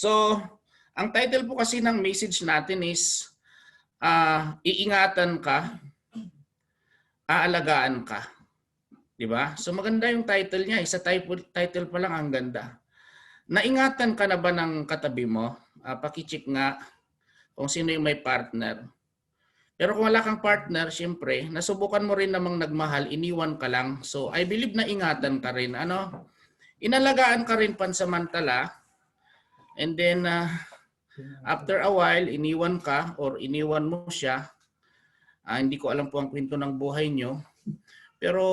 So, ang title po kasi ng message natin is iingatan ka, aalagaan ka. 'Di ba? So maganda yung title niya, isa title pa lang ang ganda. Naingatan ka na ba ng katabi mo? Paki-check nga kung sino yung may partner. Pero kung wala kang partner, siyempre, nasubukan mo rin namang nagmahal, iniwan ka lang. So I believe na ingatan ka rin. Inalagaan ka rin pansamantala. And then after a while, iniwan ka or iniwan mo siya. Hindi ko alam po ang kwento ng buhay nyo. Pero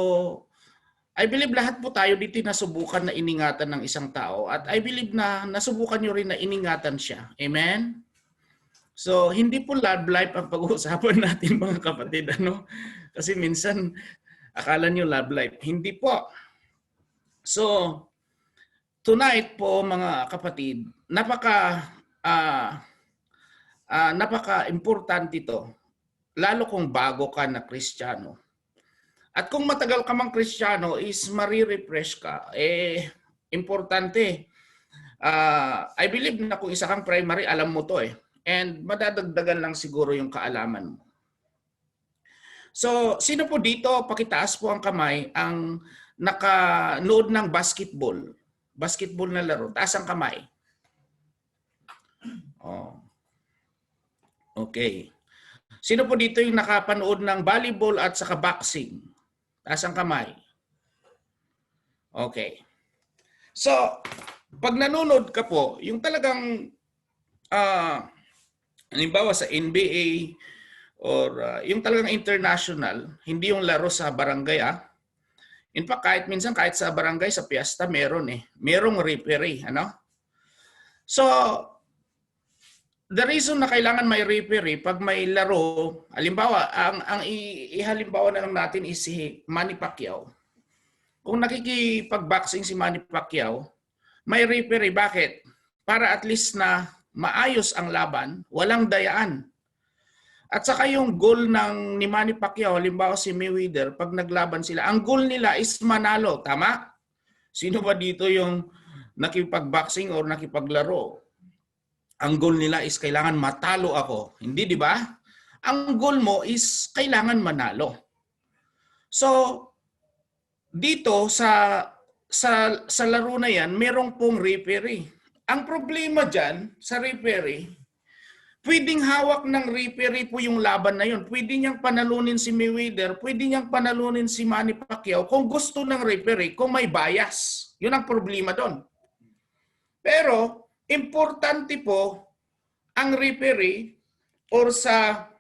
I believe lahat po tayo dito nasubukan na iningatan ng isang tao. At I believe na nasubukan nyo rin na iningatan siya. Amen? So, hindi po love life ang pag-uusapan natin mga kapatid. Kasi minsan, akala nyo love life. Hindi po. So, tonight po mga kapatid, napaka-importante ito. Lalo kung bago ka na Kristiyano. At kung matagal ka mang Kristiyano is marirefresh ka. Importante. I believe na kung isa kang primary, alam mo to eh. And madadagdagan lang siguro yung kaalaman mo. So, sino po dito, pakitaas po ang kamay, ang nakanood ng basketball. Basketball na laro. Taas ang kamay. Oh. Okay. Sino po dito yung nakapanood ng volleyball at saka boxing? Taas ang kamay. Okay. So, pag nanonood ka po, yung talagang halimbawa sa NBA or yung talagang international, hindi yung laro sa barangay In fact, kahit sa barangay, sa piyesta, merong referee, So, the reason na kailangan may referee, pag may laro, halimbawa, ang ihalimbawa na lang natin is si Manny Pacquiao. Kung nakikipag-boxing si Manny Pacquiao, may referee. Bakit? Para at least na maayos ang laban, walang dayaan. At saka yung goal ni Manny Pacquiao, halimbawa si Mayweather, pag naglaban sila, ang goal nila is manalo. Tama? Sino ba dito yung nakipag-boxing or nakipaglaro? Ang goal nila is kailangan matalo ako. Hindi, di ba? Ang goal mo is kailangan manalo. So, dito sa laro na yan, merong pong referee. Ang problema dyan sa referee, pwedeng hawak ng referee po yung laban na yun. Pwede niyang panalunin si Mayweather, pwede niyang panalunin si Manny Pacquiao kung gusto ng referee, kung may bias. Yun ang problema doon. Pero, importante po ang referee or sa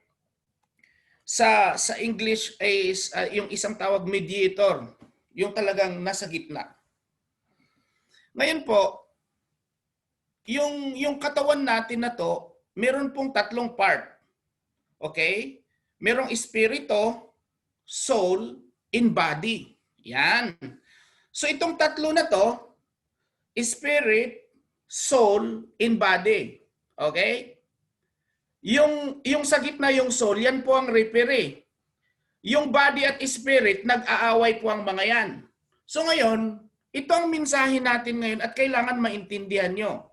English is yung isang tawag mediator, yung talagang nasa gitna. Ngayon po, yung katawan natin na to, meron pong tatlong part. Okay? Merong espiritu, soul, and body. Yan. So itong tatlo na to, spirit, soul, and body. Okay? Yung sa gitna yung soul, yan po ang referee. Yung body at spirit, nag-aaway po ang mga yan. So ngayon, ito ang mensahe natin ngayon at kailangan maintindihan nyo.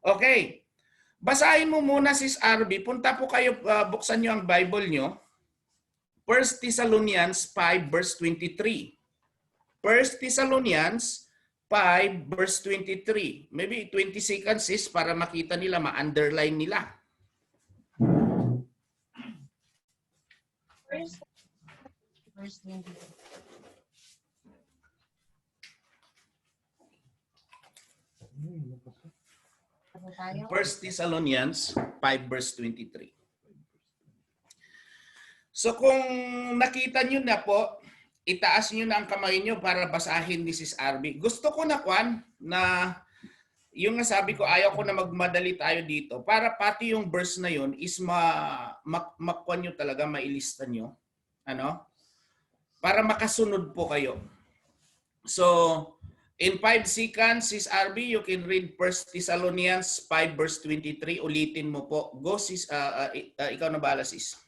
Okay. Basahin mo muna sis RB. Punta po kayo, buksan nyo ang Bible nyo. 1 Thessalonians 5 verse 23. 1 Thessalonians 5 verse 23. Maybe 20 seconds sis para makita nila, ma-underline nila. Verse 23. 1 Thessalonians 5 verse 23. So kung nakita nyo na po, itaas nyo na ang kamay nyo para basahin ni Sis RB. Gusto ko na yung nasabi ko, ayaw ko na magmadali tayo dito para pati yung verse na yun is makwan nyo talaga, mailista nyo. Para makasunod po kayo. So, in 5 seconds, Sis RB, you can read 1 Thessalonians 5 verse 23. Ulitin mo po. Go, Sis. Ikaw na bahala, Sis.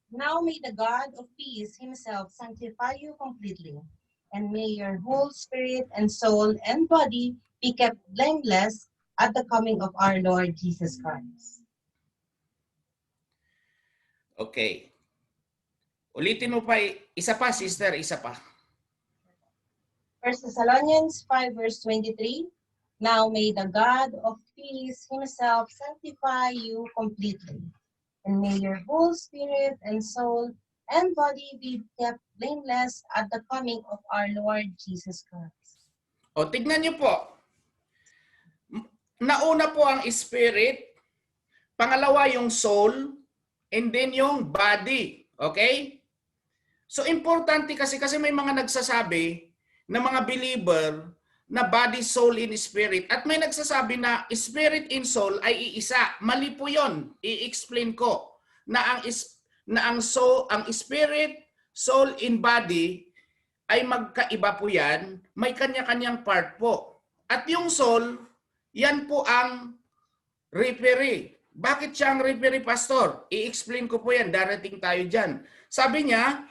Now may the God of peace himself sanctify you completely, and may your whole spirit and soul and body be kept blameless at the coming of our Lord Jesus Christ. Okay. Ulitin mo pa, isa pa, sister, isa pa. 1 Thessalonians 5 verse 23, Now may the God of peace himself sanctify you completely, and may your whole spirit and soul and body be kept blameless at the coming of our Lord Jesus Christ. O, tignan niyo po. Nauna po ang spirit, pangalawa yung soul, and then yung body. Okay? So, importante kasi may mga nagsasabi na mga believer na body, soul, and spirit. At may nagsasabi na spirit and soul ay iisa. Mali po yun. I-explain ko na ang spirit, soul, and body ay magkaiba po yan. May kanya-kanyang part po. At yung soul, yan po ang referee. Bakit siya ang referee, Pastor? I-explain ko po yan. Darating tayo dyan. Sabi niya,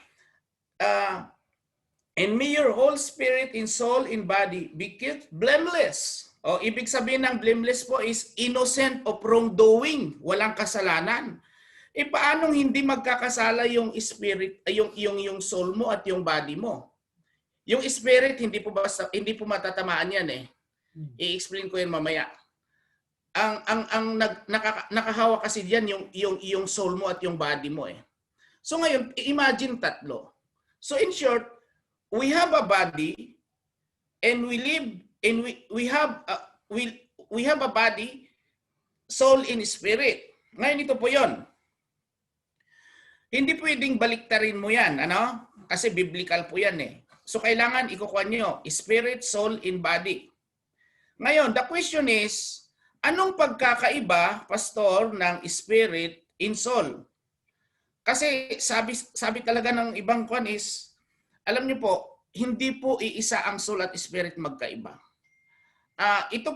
and may your whole spirit and soul and body be kept blameless. O, ibig sabihin ng blameless po is innocent of wrongdoing. Walang kasalanan. E paanong hindi magkakasala yung spirit, yung soul mo at yung body mo? Yung spirit, hindi po matatamaan yan eh. I-explain ko yan mamaya. Nakahawa kasi diyan yung soul mo at yung body mo eh. So ngayon, imagine tatlo. So in short, we have a body and we live and we have a body, soul and spirit. Ngayon ito po 'yon. Hindi pwedeng baliktarin mo 'yan, ano? Kasi biblical po 'yan eh. So kailangan ikukuha niyo spirit, soul and body. Ngayon, the question is, anong pagkakaiba, Pastor, ng spirit in soul? Kasi sabi talaga ng ibang kwan is, alam niyo po, hindi po iisa ang soul at spirit magkaiba. Ito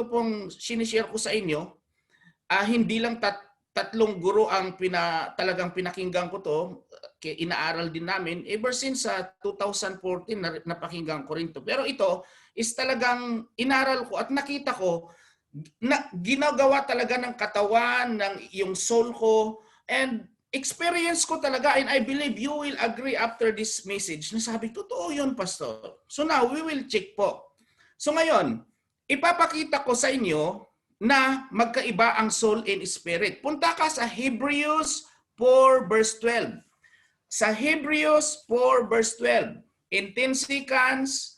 pong sinishare ko sa inyo, hindi lang tatlong guro ang talagang pinakinggan ko to, inaaral din namin ever since 2014 napakinggan ko rin to. Pero ito is talagang inaral ko at nakita ko na ginagawa talaga ng katawan, ng yung soul ko, and experience ko talaga, and I believe you will agree after this message na sabi, totoo yun, Pastor. So now, we will check po. So ngayon, ipapakita ko sa inyo na magkaiba ang soul and spirit. Punta ka sa Hebrews 4 verse 12. Sa Hebrews 4 verse 12. In 10 seconds,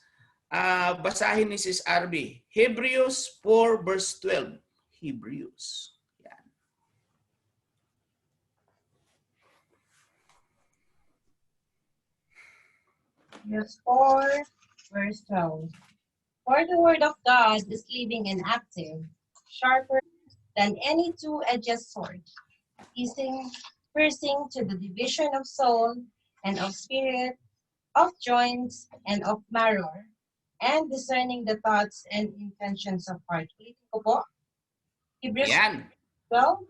basahin ni Sis RB. Hebrews 4 verse 12. Hebrews. Yan. Hebrews 4 verse 12. For the word of God is living and active, sharper than any two-edged sword, piercing to the division of soul and of spirit, of joints and of marrow, and discerning the thoughts and intentions of heart. Ulitin ko po. Hebrews Yan. 12.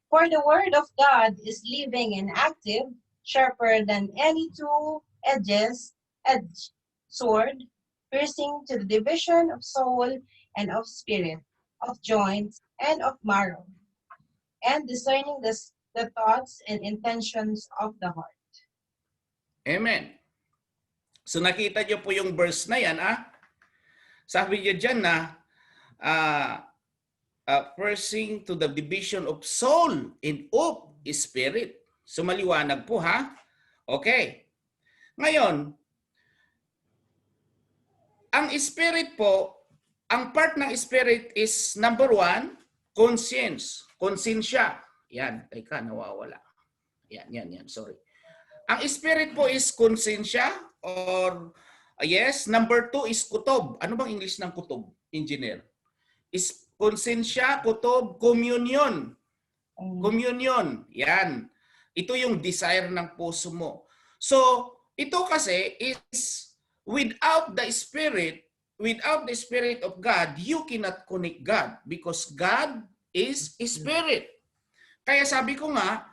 For the word of God is living and active, sharper than any two-edged sword, piercing to the division of soul and of spirit, of joints and of marrow, and discerning the thoughts and intentions of the heart. Amen. So nakita niyo po yung verse na yan, Sabi niya dyan na piercing to the division of soul and of spirit. So maliwanag po, ha? Okay. Ngayon, ang spirit po, ang part ng spirit is number 1, conscience. Konsensya. Yan, teka, nawawala. Yan, sorry. Ang spirit po is konsensya or yes, number 2 is kutob. Ano bang English ng kutob, engineer? Is konsensya, kutob, communion. Communion. Yan. Ito yung desire ng puso mo. So, ito kasi is without the Spirit of God, you cannot connect God because God is a Spirit. Kaya sabi ko nga,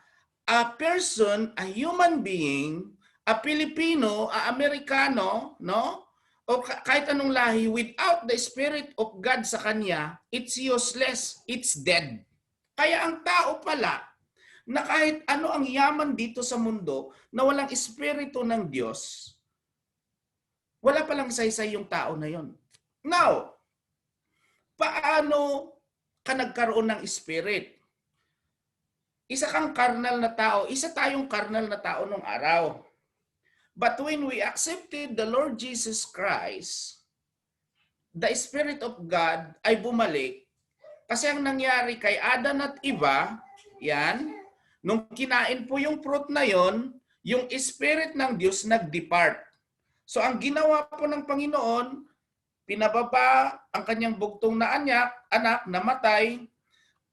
a person, a human being, a Pilipino, a Amerikano, no? o kahit anong lahi, without the Spirit of God sa kanya, it's useless, it's dead. Kaya ang tao pala, na kahit ano ang yaman dito sa mundo, na walang Espiritu ng Diyos, wala palang saysay yung tao na yon. Now, paano ka nagkaroon ng Spirit? Isa kang carnal na tao, isa tayong carnal na tao nung araw. But when we accepted the Lord Jesus Christ, the Spirit of God ay bumalik. Kasi ang nangyari kay Adan at Eva, yan, nung kinain po yung fruit na yon, yung Spirit ng Diyos nag-depart. So ang ginawa po ng Panginoon, pinababa ang kanyang bugtong na anak, namatay.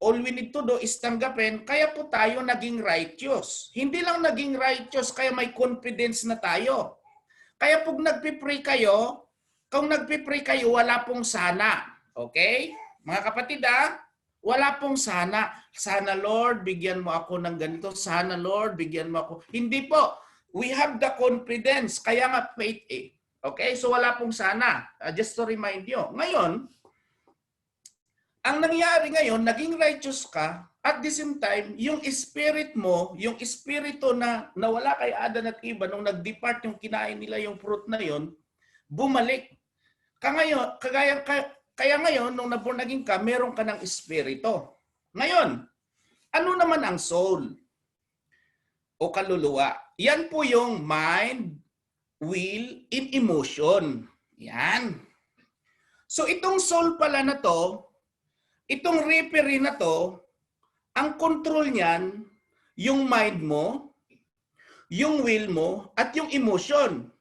All we need to do is tanggapin, kaya po tayo naging righteous. Hindi lang naging righteous, kaya may confidence na tayo. Kaya pag nagpipray kayo, kung nagpipray kayo, wala pong sana. Okay? Mga kapatid, wala pong sana. Sana Lord, bigyan mo ako ng ganito. Sana Lord, bigyan mo ako. Hindi po. We have the confidence. Kaya nga faith eh. Okay? So wala pong sana. Just to remind you. Ngayon, ang nangyari ngayon, naging righteous ka, at the same time, yung spirit mo, yung espiritu na nawala kay Adan at Eva, nung nag-depart yung kinain nila yung fruit na yon, bumalik. Kaya ngayon, nung naging ka, meron ka ng espiritu. Ngayon, ano naman ang soul? O kaluluwa? Yan po yung mind, will, and emotion. Yan. So itong soul pala na to, itong referee na to, ang control niyan, yung mind mo, yung will mo, at yung emotion.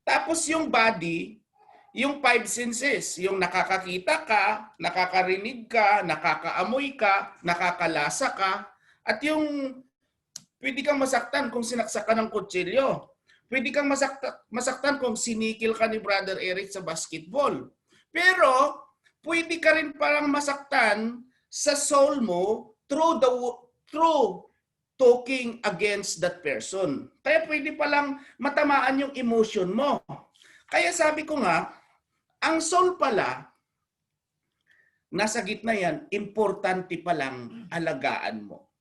Tapos yung body, yung five senses, yung nakakakita ka, nakakarinig ka, nakakaamoy ka, nakakalasa ka, at yung pwede kang masaktan kung sinaksak ka ng kutsilyo. Pwede kang masaktan kung sinikil ka ni Brother Eric sa basketball. Pero, pwede ka rin parang masaktan sa soul mo through talking against that person. Kaya pwede palang matamaan yung emotion mo. Kaya sabi ko nga, ang soul pala, nasa gitna yan, importante palang alagaan mo.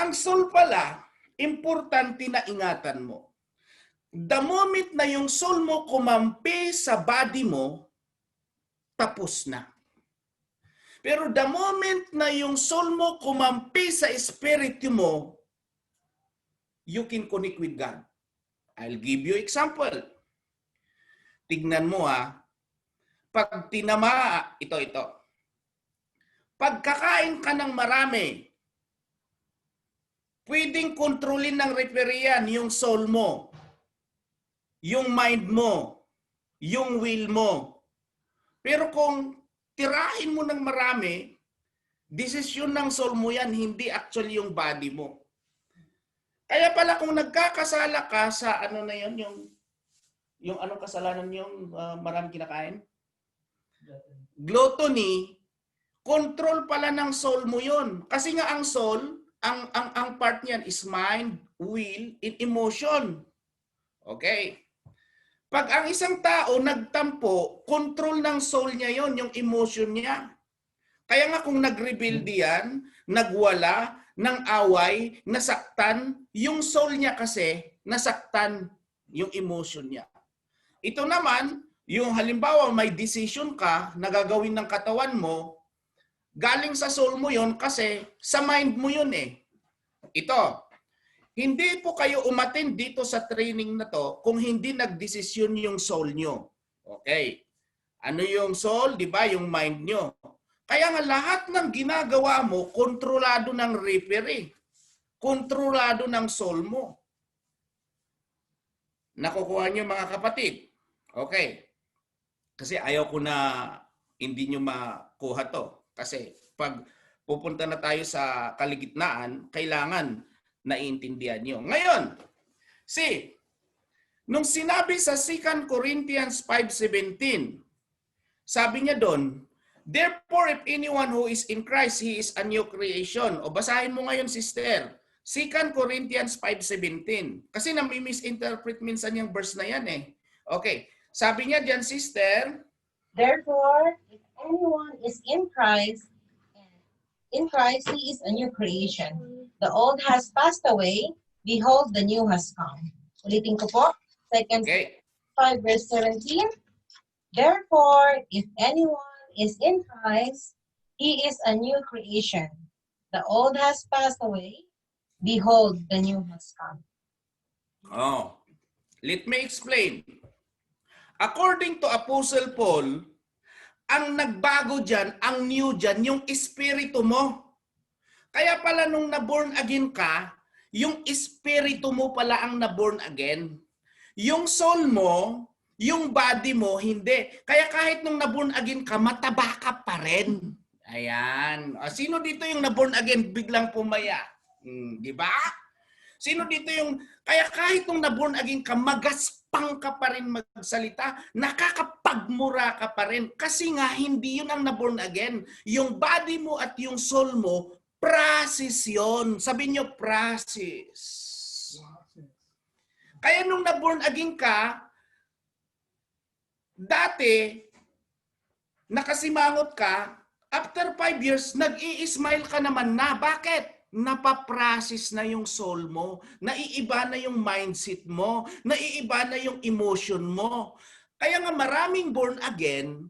Ang soul pala, importante na ingatan mo. The moment na yung soul mo kumampi sa body mo, tapos na. Pero the moment na yung soul mo kumampi sa espiritu mo, you can connect with God. I'll give you example. Tignan mo pag tinama, ito. Pagkakain ka ng marami, pwedeng kontrolin ng referee yan yung soul mo, yung mind mo, yung will mo. Pero kung tirahin mo ng marami, desisyon ng soul mo yan, hindi actually yung body mo. Kaya pala kung nagkakasala ka sa ano na yun, yung anong kasalanan yung marami kinakain? Gluttony, control pala ng soul mo yun. Kasi nga ang soul, ang part niyan is mind, will, and emotion. Okay? Pag ang isang tao nagtampo, control ng soul niya yon, yung emotion niya. Kaya nga kung nag-rebelde yan, nagwala, ng away, nasaktan, yung soul niya kasi, nasaktan yung emotion niya. Ito naman, yung halimbawa may decision ka na gagawin ng katawan mo, galing sa soul mo yon kasi sa mind mo yun eh. Ito, hindi po kayo umattend dito sa training na to kung hindi nagdesisyon yung soul nyo. Okay. Ano yung soul? Di ba? Yung mind nyo. Kaya nga lahat ng ginagawa mo, kontrolado ng referee. Kontrolado ng soul mo. Nakukuha nyo mga kapatid. Okay. Kasi ayaw ko na hindi nyo makuha to. Kasi pag pupunta na tayo sa kaligitnaan, kailangan naiintindihan nyo. Ngayon, nung sinabi sa 2 Corinthians 5:17, sabi niya doon, therefore if anyone who is in Christ, he is a new creation. O basahin mo ngayon, sister. 2 Corinthians 5:17. Kasi nami-misinterpret minsan yung verse na yan eh. Okay. Sabi niya diyan, sister, Therefore, if anyone is in Christ, he is a new creation. The old has passed away. Behold, the new has come. Ulitin ko po. 2 okay, 5 verse 17. Therefore, if anyone is in Christ, he is a new creation. The old has passed away. Behold, the new has come. oh, let me explain. According to Apostle Paul, ang nagbago dyan, ang new dyan, yung espiritu mo. Kaya pala nung na-born again ka, yung espiritu mo pala ang na-born again. Yung soul mo, yung body mo, hindi. Kaya kahit nung na-born again ka, mataba ka pa rin. Ayan. O, sino dito yung na-born again biglang pumaya? Di ba? Sino dito yung, kaya kahit nung na-born again ka, magaspang ka pa rin magsalita, nakakapagmura ka pa rin. Kasi nga, hindi yun ang na-born again. Yung body mo at yung soul mo, process yun. Sabi nyo, process. Kaya nung na-born again ka, dati, nakasimangot ka, after 5 years, nag-i-smile ka naman na. Bakit? Napaprocess na yung soul mo, naiiba na yung mindset mo, naiiba na yung emotion mo. Kaya nga maraming born again,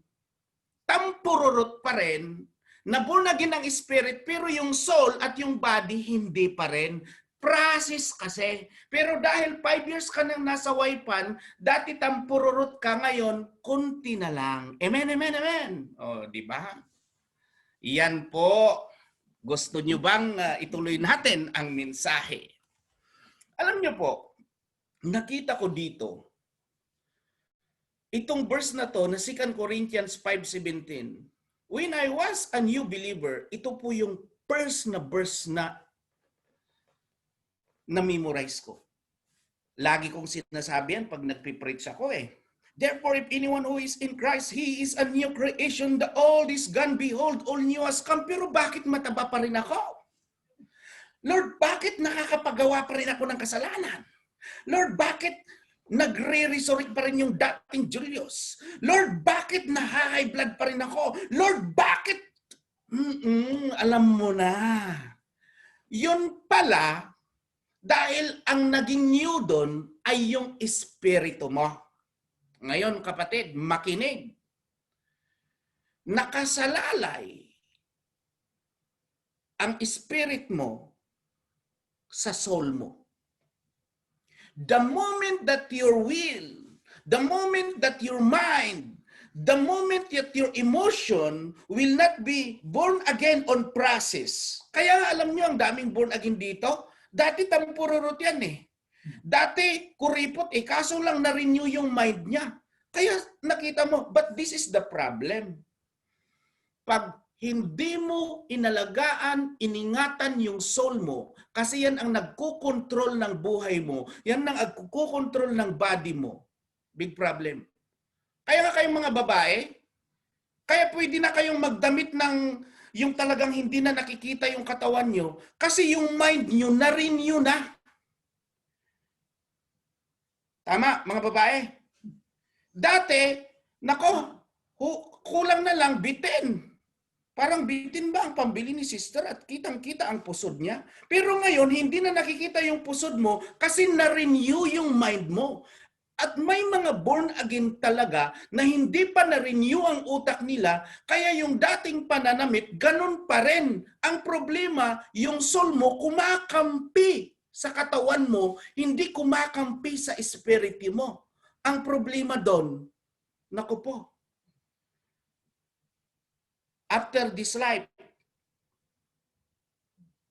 tampururot pa rin, na born again ang spirit, pero yung soul at yung body hindi pa rin. Process kasi. Pero dahil 5 years ka nang nasa waipan, dati tampururot ka, ngayon, kunti na lang. Amen, amen, amen. O, di ba? Yan po. Gusto nyo bang ituloy natin ang mensahe? Alam nyo po, nakita ko dito, itong verse na to na 2 Corinthians 5:17, when I was a new believer, ito po yung first na verse na na-memorize ko. Lagi kong sinasabi yan pag nagpipreach ako eh. Therefore, if anyone who is in Christ, he is a new creation. The old is gone, behold, all new has come. Pero bakit mataba pa rin ako? Lord, bakit nakakapagawa pa rin ako ng kasalanan? Lord, bakit nagre-resurrect pa rin yung dating Julius? Lord, bakit na-high blood pa rin ako? Lord, bakit? Alam mo na. Yun pala, dahil ang naging new doon ay yung espiritu mo. Ngayon, kapatid, makinig. Nakasalalay ang spirit mo sa soul mo. The moment that your will, the moment that your mind, the moment that your emotion will not be born again on process. Kaya alam niyo ang daming born again dito. Dati tampururot yan eh. Dati kuripot eh, kaso lang na-renew yung mind niya. Kaya nakita mo, but this is the problem. Pag hindi mo inalagaan, iningatan yung soul mo, kasi yan ang nagkukontrol ng buhay mo, yan ang nagkukontrol ng body mo. Big problem. Kaya nga kayong mga babae, kaya pwede na kayong magdamit ng yung talagang hindi na nakikita yung katawan nyo, kasi yung mind nyo na-renew na. Tama, mga babae. Dati, nako, kulang na lang bitin. Parang bitin ba ang pambili ni sister at kitang-kita ang pusod niya? Pero ngayon, hindi na nakikita yung pusod mo kasi na-renew yung mind mo. At may mga born again talaga na hindi pa na-renew ang utak nila, kaya yung dating pananamit, ganun pa rin. Ang problema, yung soul mo kumakampi sa katawan mo, hindi kumakampi sa espiritu mo. Ang problema doon, naku po, after this life,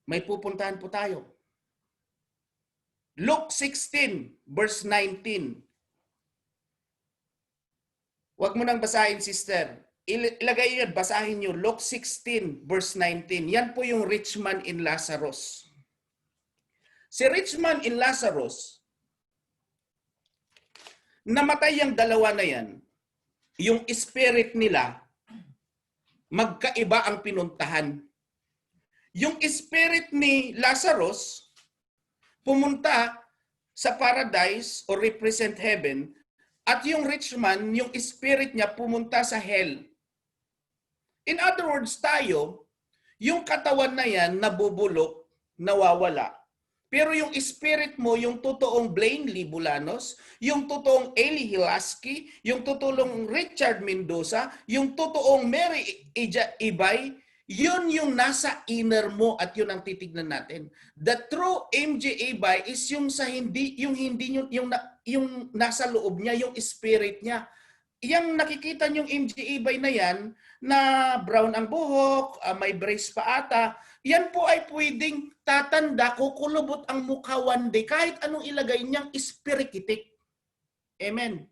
may pupuntahan po tayo. Luke 16, verse 19. Huwag mo nang basahin, sister. Ilagay yun, basahin nyo. Luke 16, verse 19. Yan po yung rich man in Lazarus. Si rich man in Lazarus, namatay yung dalawa na yan. Yung spirit nila, magkaiba ang pinuntahan. Yung spirit ni Lazarus, pumunta sa paradise or represent heaven, At yung rich man, yung spirit niya pumunta sa hell. In other words, tayo, yung katawan na yan, nabubulok, nawawala. Pero yung spirit mo, yung totoong Blaine Libulanos, yung totoong Eli Hilaski, yung totoong Richard Mendoza, yung totoong Mary Ibay, yun yung nasa inner mo at yun ang titignan natin. The true MJ Ibay is yung sa hindi yung nasa loob niya, yung spirit niya. Yang nakikita niyong MJ Ibay na yan, na brown ang buhok, may brace pa ata, yan po ay pwedeng tatanda, kukulubot ang mukha one day, kahit anong ilagay niyang ispirikitik. Amen.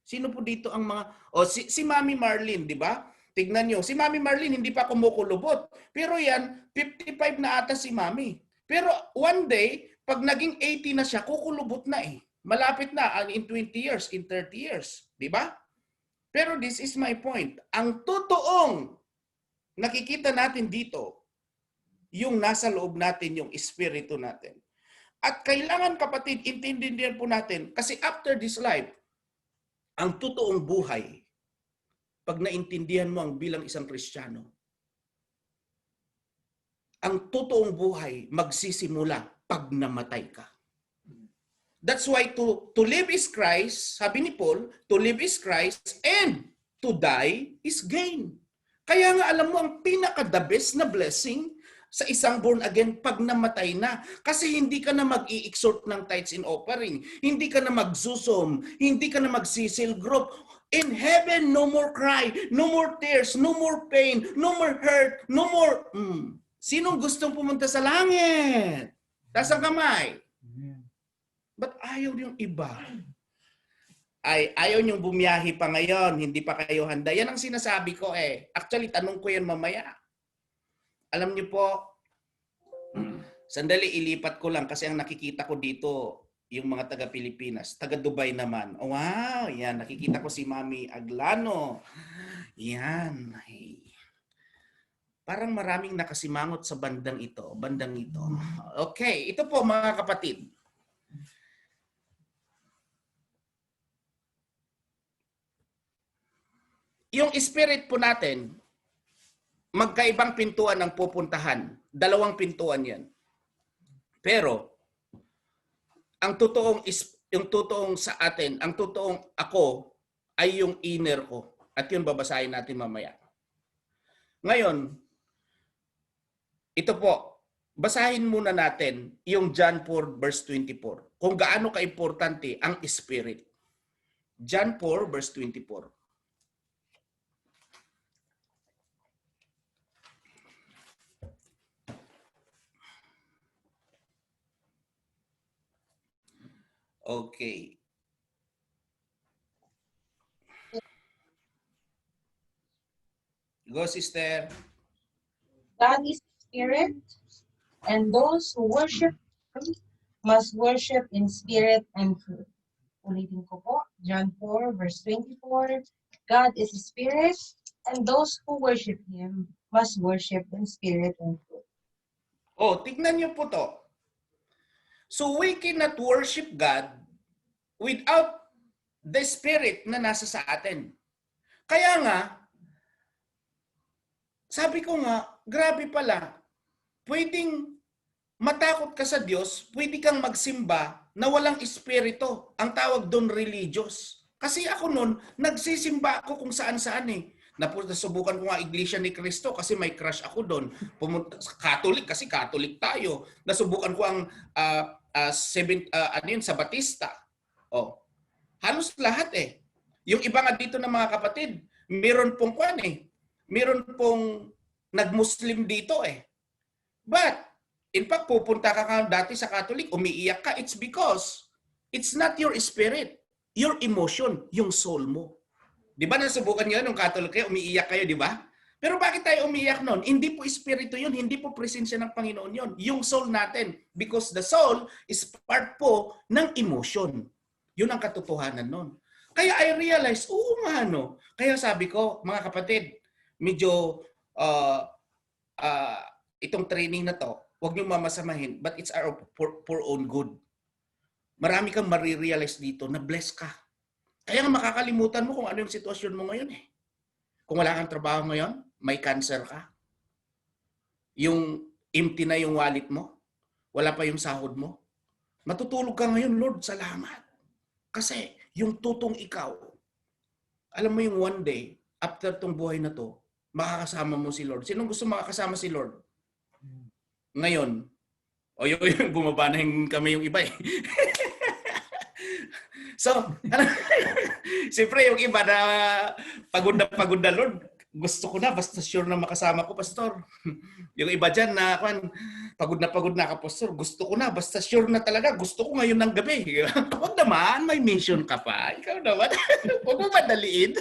Sino po dito ang mga, si Mami Marlene, di ba? Tignan niyo, si Mami Marlene hindi pa kumukulubot. Pero yan, 55 na ata si Mami. Pero one day, pag naging 80 na siya, kukulubot na eh. Malapit na, in 20 years, in 30 years. Di ba? Pero this is my point. Ang totoong nakikita natin dito, yung nasa loob natin, yung espiritu natin. At kailangan, kapatid, intindihan po natin, kasi after this life, ang totoong buhay, pag naintindihan mo ang bilang isang Kristiyano, ang totoong buhay magsisimula pag namatay ka. That's why to live is Christ, sabi ni Paul, to live is Christ and to die is gain. Kaya nga alam mo, ang pinaka-the best na blessing sa isang born again pag namatay na. Kasi hindi ka na mag-i-exhort ng tithes in offering. Hindi ka na mag-zusom. Hindi ka na mag-sisil group. In heaven, no more cry, no more tears, no more pain, no more hurt, no more... Sinong gustong pumunta sa langit? Taas ang kamay. But ayaw yung iba. Ayaw niyong bumiyahi pa ngayon, hindi pa kayo handa. Yan ang sinasabi ko eh. Actually, tanong ko yan mamaya. Alam niyo po, sandali ilipat ko lang kasi ang nakikita ko dito, yung mga taga-Pilipinas, taga-Dubai naman. Oh, wow, yan, nakikita ko si Mami Aglano. Yan. Ay. Parang maraming nakasimangot sa bandang ito. Okay, ito po mga kapatid. Yung spirit po natin, magkaibang pintuan ang pupuntahan. 2 pintuan yan. Pero, yung totoong sa atin, ang totoong ako, ay yung inner ko. At yun babasahin natin mamaya. Ngayon, ito po, basahin muna natin yung John 4 verse 24. Kung gaano ka-importante ang spirit. John 4 verse 24. Okay. Go, sister. God is spirit, and those who worship Him must worship in spirit and truth. Ulitin ko po, John 4 verse 24. God is spirit, and those who worship Him must worship in spirit and truth. Oh, tignan niyo po to. So we cannot worship God without the spirit na nasa sa atin. Kaya nga, sabi ko nga, grabe pala, pwedeng matakot ka sa Diyos, pwede kang magsimba na walang espiritu. Ang tawag doon religious. Kasi ako noon, nagsisimba ako kung saan-saan eh. Nasubukan ko nga Iglesia ni Cristo kasi may crush ako doon. Pumunta sa Catholic kasi Catholic tayo. Nasubukan ko ang sa Batista. Oh. Halos lahat eh. Yung iba nga dito ng mga kapatid, meron pong meron pong nag-Muslim dito eh. But, in fact, pupunta ka dati sa Catholic, umiiyak ka, it's because it's not your spirit, your emotion, yung soul mo. Di ba nasubukan nyo nung Catholic kayo, umiiyak kayo, di ba? Pero bakit tayo umiiyak nun? Hindi po espiritu yun, hindi po presensya ng Panginoon yun. Yung soul natin. Because the soul is part po ng emotion. Yun ang katotohanan nun. Kaya I realize, oo nga no. Kaya sabi ko, mga kapatid, medyo itong training na to, huwag niyo mamasamahin, but it's our for own good. Marami kang marirealize dito na bless ka. Kaya nga makakalimutan mo kung ano yung sitwasyon mo ngayon eh. Kung wala kang trabaho ngayon, may cancer ka, yung empty na yung wallet mo, wala pa yung sahod mo, matutulog ka ngayon, Lord, salamat. Kasi yung tutong ikaw, alam mo yung one day, after tong buhay na to, makakasama mo si Lord. Sinong gusto makakasama si Lord? Ngayon, o yung bumaba na yung kami yung iba eh. So, siyempre yung iba na pagod na Lord, gusto ko na, basta sure na makasama ko, Pastor. Yung iba dyan na, pagod na ka, Pastor, gusto ko na, basta sure na talaga, gusto ko ngayon ng gabi. Huwag naman, may mission ka pa. Ikaw naman, huwag mo madaliin.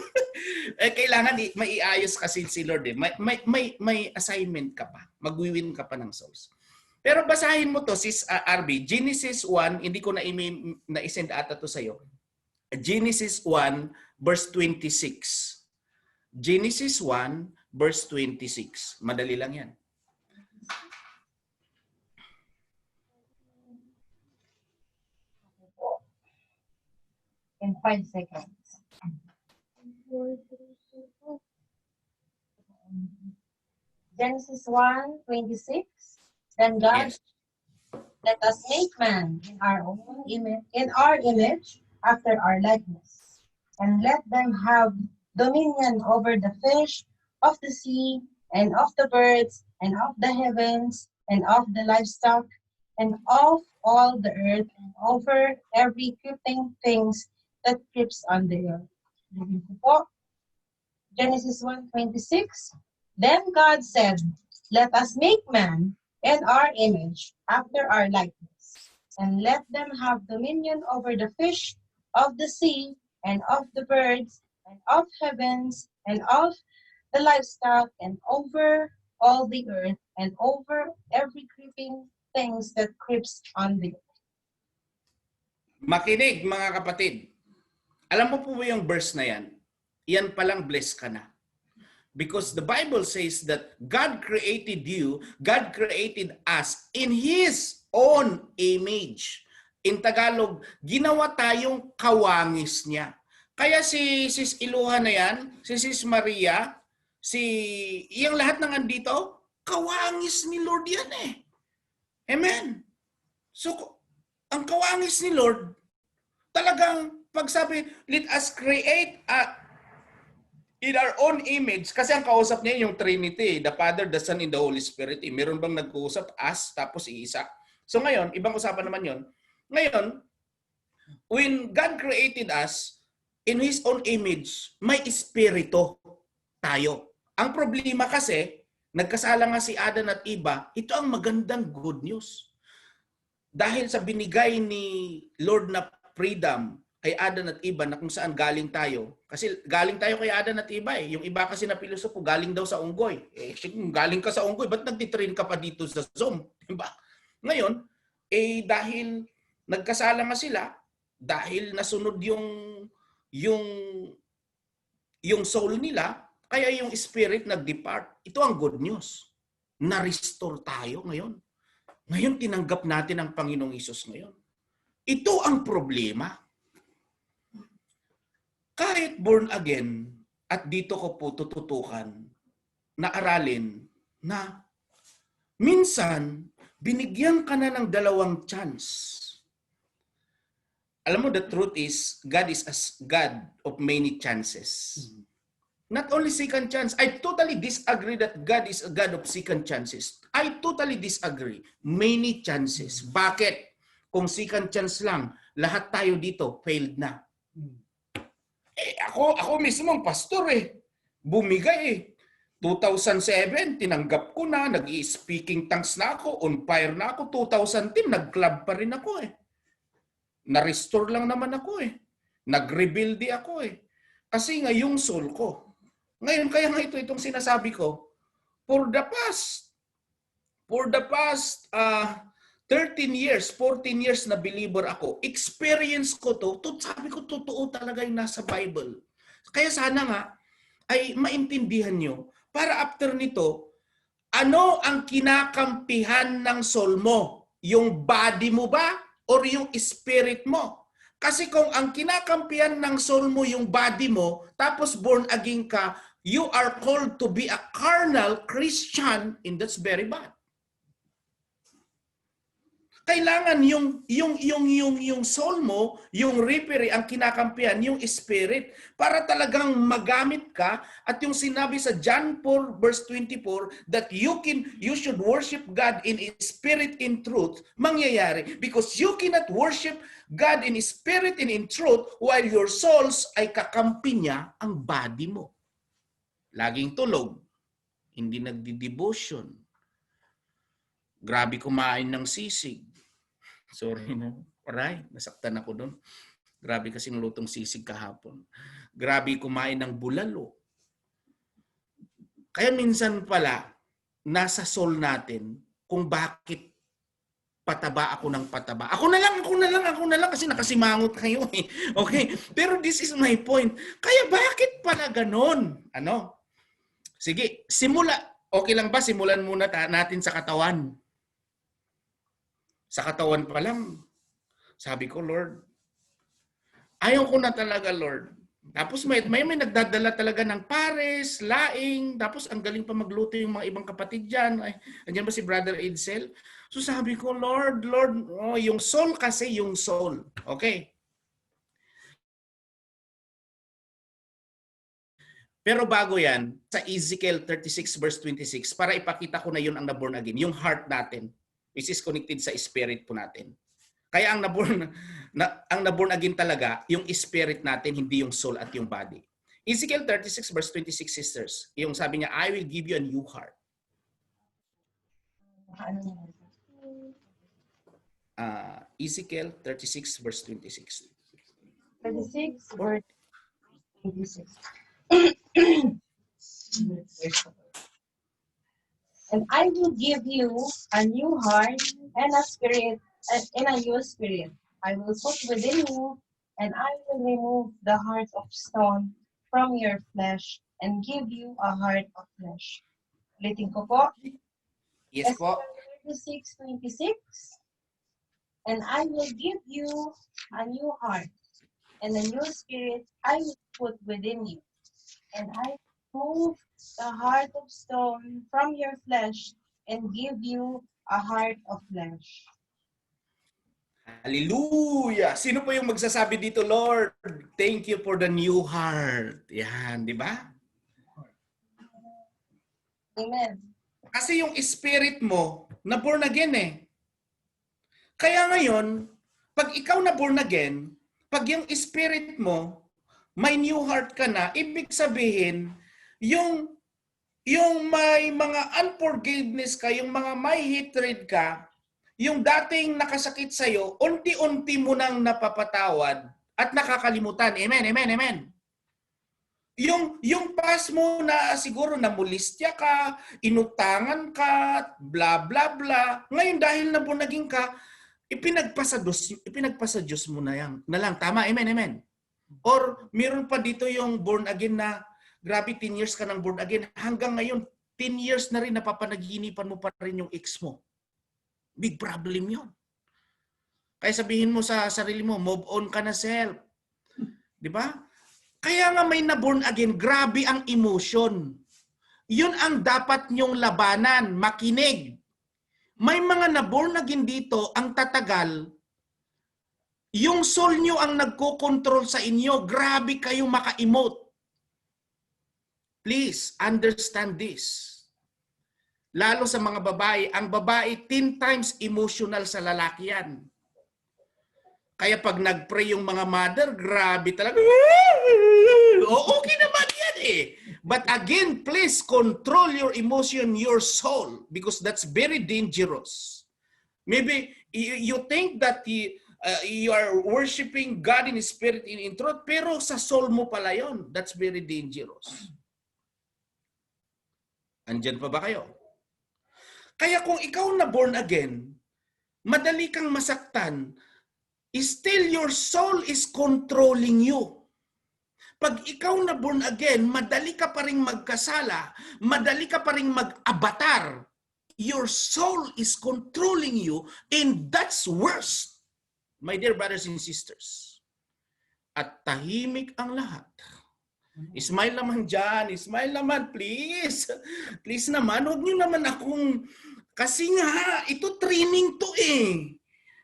Kailangan maiayos kasi si Lord eh. May assignment ka pa. Magwiwin ka pa ng souls. Pero basahin mo to, sis RB, Genesis 1, hindi ko na-send ata to sa'yo. Genesis 1, verse 26. Genesis 1, verse 26. Madali lang yan. In 5 seconds. Genesis 1:26. Then God, Yes. let us make man in our own image, after our likeness, and let them have dominion over the fish of the sea, and of the birds, and of the heavens, and of the livestock, and of all the earth, and over every creeping things that creeps on the earth. Genesis 1:26. Then God said, let us make man in our image, after our likeness, and let them have dominion over the fish of the sea, and of the birds, and of heavens, and of the livestock, and over all the earth, and over every creeping things that creeps on the earth. Makinig mga kapatid. Alam mo po ba yung verse na yan? Yan palang blessed ka na. Because the Bible says that God created you, God created us in His own image. In Tagalog, ginawa tayong kawangis niya. Kaya si Sis Iluha na yan, si Sis Maria, yung lahat ng andito, kawangis ni Lord yan eh. Amen. So, ang kawangis ni Lord, talagang pagsabi, let us create in our own image, kasi ang kausap niya yung Trinity, the Father, the Son, and the Holy Spirit. Meron bang nag-uusap as, tapos iisa? So ngayon, ibang usapan naman yon. Ngayon, when God created us in His own image, may espiritu tayo. Ang problema kasi, nagkasala nga si Adan at Eva, ito ang magandang good news. Dahil sa binigay ni Lord na freedom kay Adan at Eva na kung saan galing tayo. Kasi galing tayo kay Adan at Eva eh. Yung iba kasi na pilosopo, galing daw sa unggoy. Eh, kung galing ka sa unggoy, ba't nagtitrain ka pa dito sa Zoom? Diba? Ngayon, dahil nagkasala nga sila, dahil nasunod yung soul nila, kaya yung spirit nag-depart. Ito ang good news. Na-restore tayo ngayon. Ngayon, tinanggap natin ang Panginoong Hesus ngayon. Ito ang problema. Kahit born again, at dito ko po tututukan na aralin na minsan, binigyan ka na ng dalawang chance. Alam mo, the truth is, God is a God of many chances. Not only second chance. I totally disagree that God is a God of second chances. I totally disagree. Many chances. Bakit? Kung second chance lang, lahat tayo dito failed na. Ako mismo ang pastor eh. Bumigay eh. 2007, tinanggap ko na, nag-i-speaking tongues na ako, on fire na ako. 2010, nag-club pa rin ako eh. Na-restore lang naman ako eh. Nag-rebuild ako eh. Kasi nga yung soul ko. Ngayon, kaya nga itong sinasabi ko, for the past 13 years, 14 years na believer ako, experience ko to, sabi ko totoo talaga yung nasa Bible. Kaya sana nga, ay maintindihan nyo, para after nito, ano ang kinakampihan ng soul mo? Yung body mo ba? Or yung spirit mo? Kasi kung ang kinakampihan ng soul mo yung body mo, tapos born again ka, you are called to be a carnal Christian, and that's very bad. Kailangan yung soul mo, yung referee, ang kinakampihan, yung spirit, para talagang magamit ka. At yung sinabi sa John 4 verse 24, that you should worship God in spirit in truth, mangyayari. Because you cannot worship God in spirit and in truth while your souls ay kakampi niya ang body mo. Laging tulog, hindi nagdi-devotion. Grabe kumain ng sisig. Sorry no. Aray, nasaktan ako doon. Grabe kasing lutong sisig kahapon. Grabe kumain ng bulalo. Kaya minsan pala, nasa soul natin kung bakit pataba ako ng pataba. Ako na lang kasi nakasimangot kayo eh. Okay? Pero this is my point. Kaya bakit pala ganon? Ano? Sige, simula. Okay lang ba? Simulan muna natin sa katawan. Sa katawan pa lang, sabi ko, Lord, ayaw ko na talaga, Lord. Tapos may nagdadala talaga ng pares, laing, tapos ang galing pa magluto yung mga ibang kapatid dyan. Ay, andyan ba si Brother Edsel? So sabi ko, Lord, oh, yung soul kasi yung soul. Okay. Pero bago yan, sa Ezekiel 36 verse 26, para ipakita ko na yun ang naborn again, yung heart natin, which is connected sa spirit po natin. Kaya ang naborn again talaga, yung spirit natin, hindi yung soul at yung body. Ezekiel 36 verse 26, sisters, yung sabi niya, I will give you a new heart. Ezekiel 36 verse 26. 36 verse 26. And I will give you a new heart and a spirit, and a new spirit. I will put within you, and I will remove the heart of stone from your flesh and give you a heart of flesh. Ulitin ko po. Yes po. 36:26. And I will give you a new heart, and a new spirit I will put within you. And I will remove the heart of stone from your flesh and give you a heart of flesh. Hallelujah! Sino po yung magsasabi dito, Lord? Thank you for the new heart. Yan, di ba? Amen. Kasi yung spirit mo, na born again eh. Kaya ngayon, pag ikaw na born again, pag yung spirit mo, may new heart ka na, ibig sabihin, yung may mga unforgiveness ka, yung mga may hatred ka, yung dating nakasakit sa'yo, unti-unti mo nang napapatawad at nakakalimutan. Amen, amen, amen. Yung past mo na siguro namulistya ka, inutangan ka, bla bla bla. Ngayon dahil na naging ka, ipinagpasa Diyos mo na yan. Na lang, tama, amen, amen. Or meron pa dito yung born again na, grabe 10 years ka nang born again, hanggang ngayon 10 years na rin napapanaginipan mo pa rin yung ex mo. Big problem yon. Kaya sabihin mo sa sarili mo, move on ka na, self. Di ba? Kaya nga may na-born again, grabe ang emotion. Yun ang dapat nyong labanan, makinig. May mga na-born again dito, ang tatagal, yung soul nyo ang nagko-control sa inyo, grabe kayo maka-emote. Please, understand this. Lalo sa mga babae, ang babae 10 times emotional sa lalaki yan. Kaya pag nag-pray yung mga mother, grabe talaga. Okay naman yan eh. But again, please control your emotion, your soul, because that's very dangerous. Maybe you think that you are worshiping God in spirit and in truth, pero sa soul mo pala yon. That's very dangerous. Andyan pa ba kayo? Kaya kung ikaw na born again, madali kang masaktan, still your soul is controlling you. Pag ikaw na born again, madali ka pa rin magkasala, madali ka pa rin mag-abatar. Your soul is controlling you, and that's worse, my dear brothers and sisters. at tahimik ang lahat. Smile naman dyan. Smile naman, please. Please naman, huwag niyo naman akong... Kasi nga, ito training to eh.